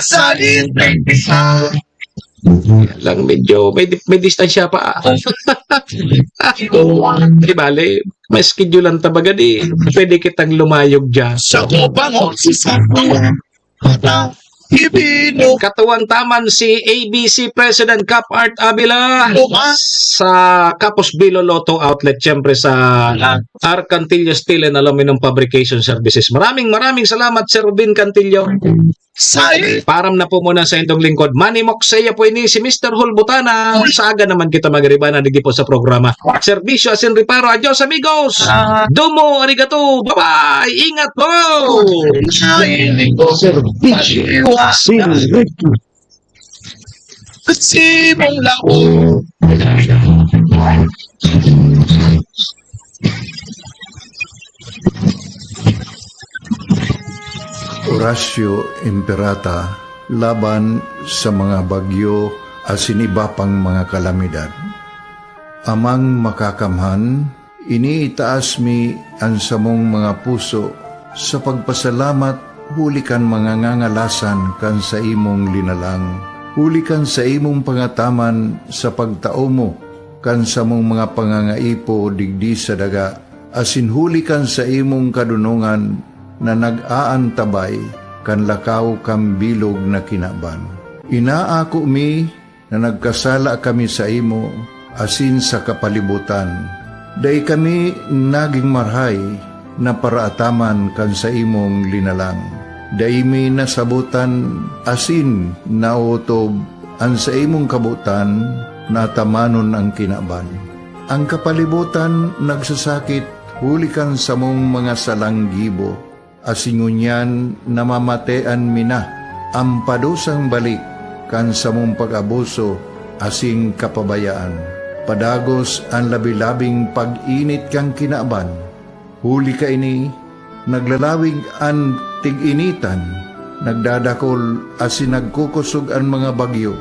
Lang medyo may distansya pa. Di bale, may schedule ang tabaga di. Pwede kitang lumayog dyan. Katuwang taman si ABC President Cap Art Abila sa Capos Bilo Lotto Outlet, siyempre sa Arcantillo Steel and Aluminum Fabrication Services. Maraming salamat Sir Rubin Cantillo. Param na po muna sa indong lingkod. Manny Moxea po ini si Mr. Hulbutana. Sa aga naman kita magriba na digi po sa programa. Servisyo Asin Reparo. Adios amigos. Domo arigato. Bye-bye. Ingat po. Servisyo Asin Reparo. Horacio Imperata laban sa mga bagyo asin iba pang mga kalamidad. Amang makakamhan, iniitaas mi ang samong mga puso sa pagpasalamat hulikan mga ngangalasan kan sa imong linalang. Hulikan sa imong pangataman sa pagtao mo kan sa mong mga pangangaipo digdi sa daga. Asin hulikan sa imong kadunungan na nag-aantabay kan lakaw kam bilog na kinaban. Inaako mi na nagkasala kami sa imo asin sa kapalibutan. Day kami naging marhay na paraataman kan sa imong linalang. Daimi nasabutan asin nautob ang sa imong kabutan natamanon ang kinaban. Ang kapalibutan nagsasakit hulikan sa mong mga salanggibo. Asingunyan namamatean mina ang padusang balik kan sa mong pag-abuso asing kapabayaan. Padagos ang labi-labing pag-init kang kinaban. Huli ka ini, naglalawig ang tig-initan, nagdadakol asin nagkukusog ang mga bagyo.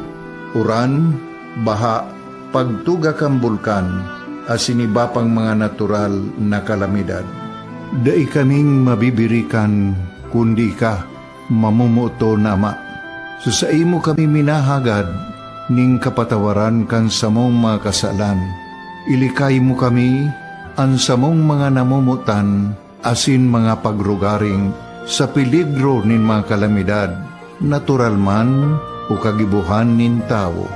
Uran, baha, pagtuga kang bulkan, asin iba pang mga natural na kalamidad. Dai kaming mabibirikan, kundi ka, mamumuto na ama. So sa imo kami minahagad, ning kapatawaran kan samong mga kasalan. Ilikay mo kami, ang samong mga namumutan, asin mga pagrugaring, sa peligro nin mga kalamidad, natural man o kagibuhan nin tao.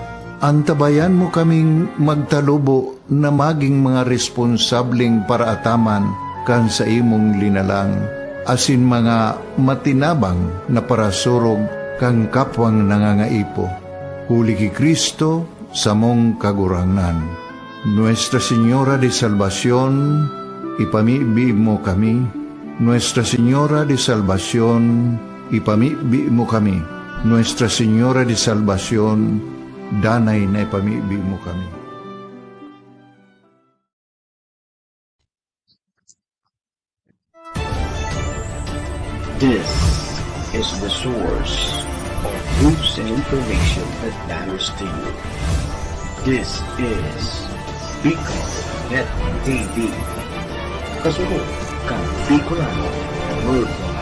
Antabayan mo kaming magtalubo na maging mga responsabling paraataman kan sa imong linalang, asin mga matinabang na parasurog kang kapwang nangangaipo. Huli ki Kristo sa mong kagurangan. Nuestra Señora de Salvación, ipamibi mo kami. Nuestra Señora de Salvación, ipamibi mo kami. Nuestra Señora de Salvación, danay na ipamibi mo kami. This is the source of news and information that matters to you. This is Bicol.net TV. Kasunod kang Bicolano Worldwide.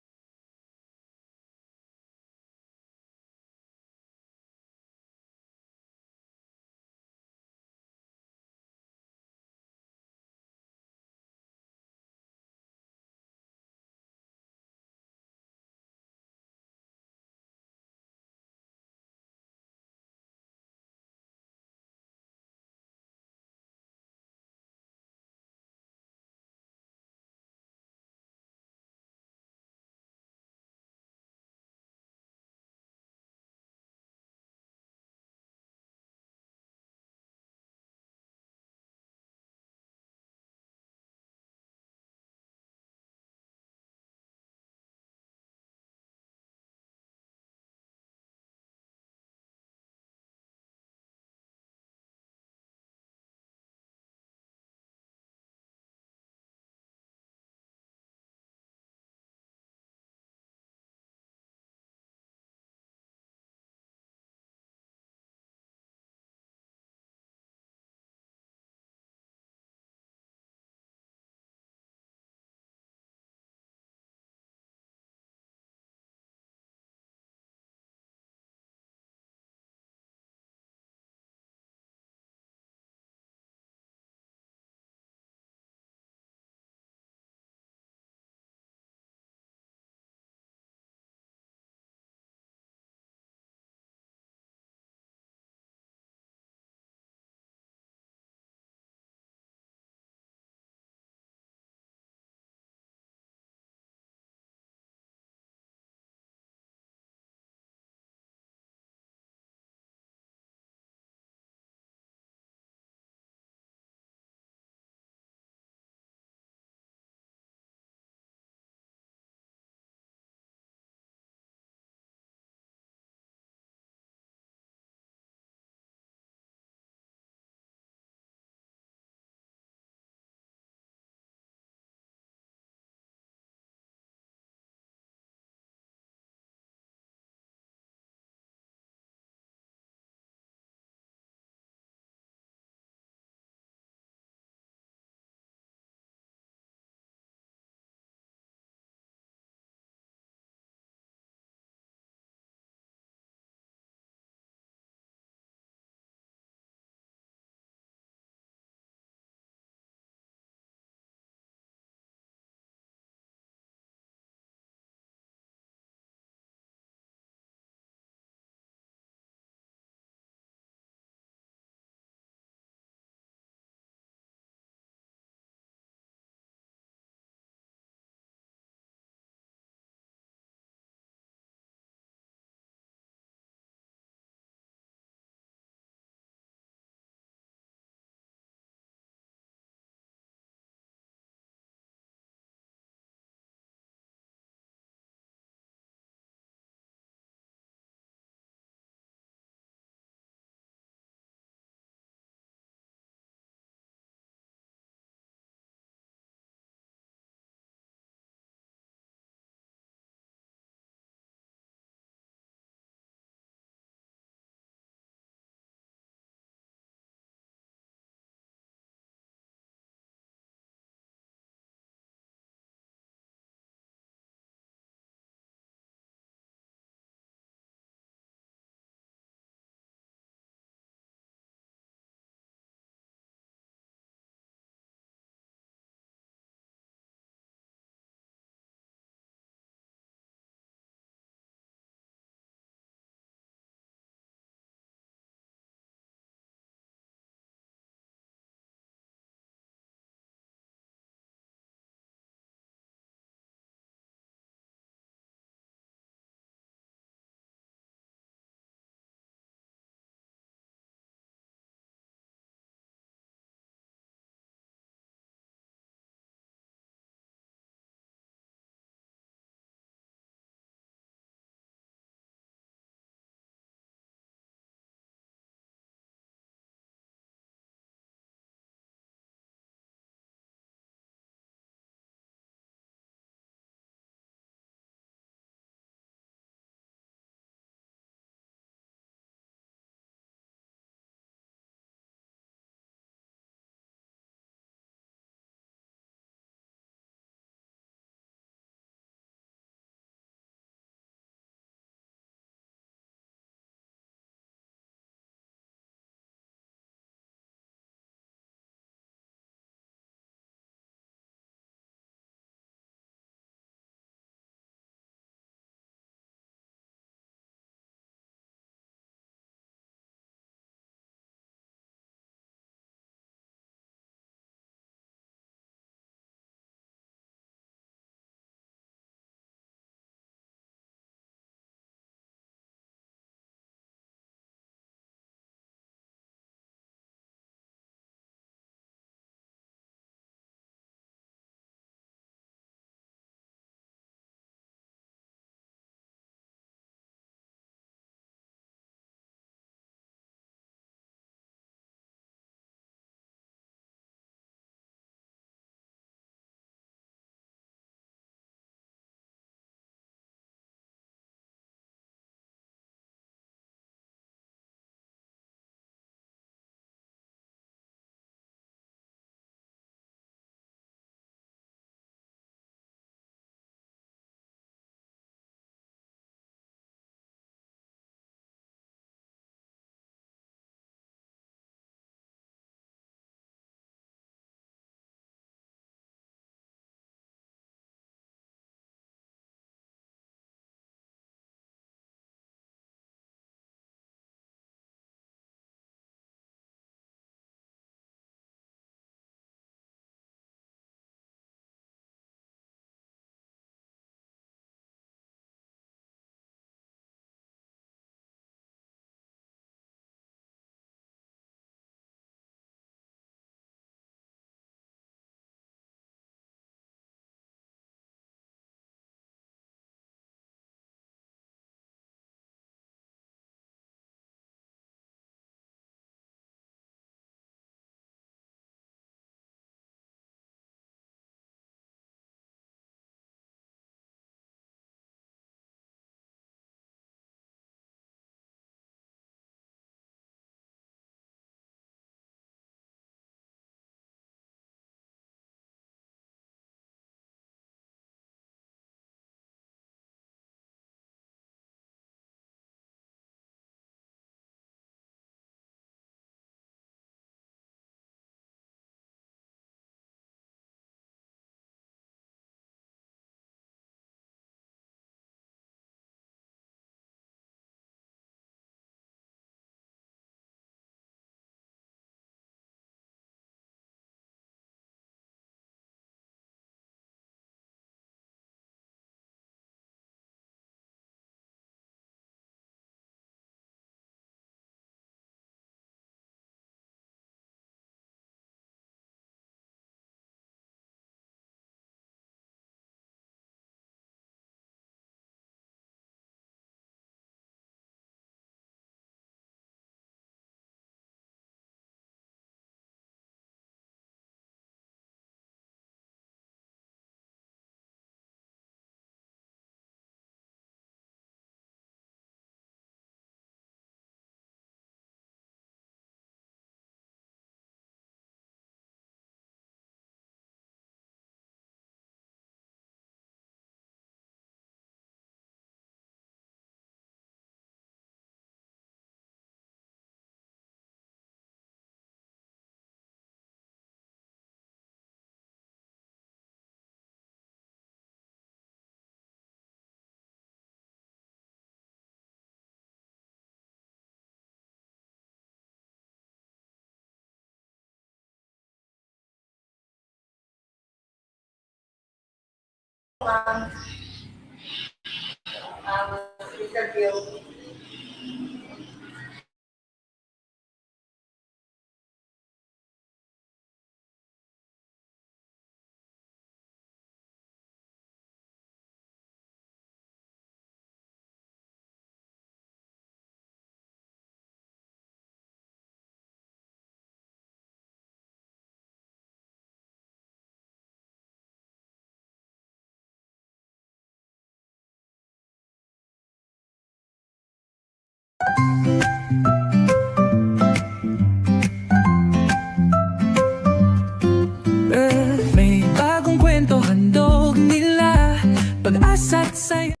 May bagong kwento handog nila, pag-asa't saya.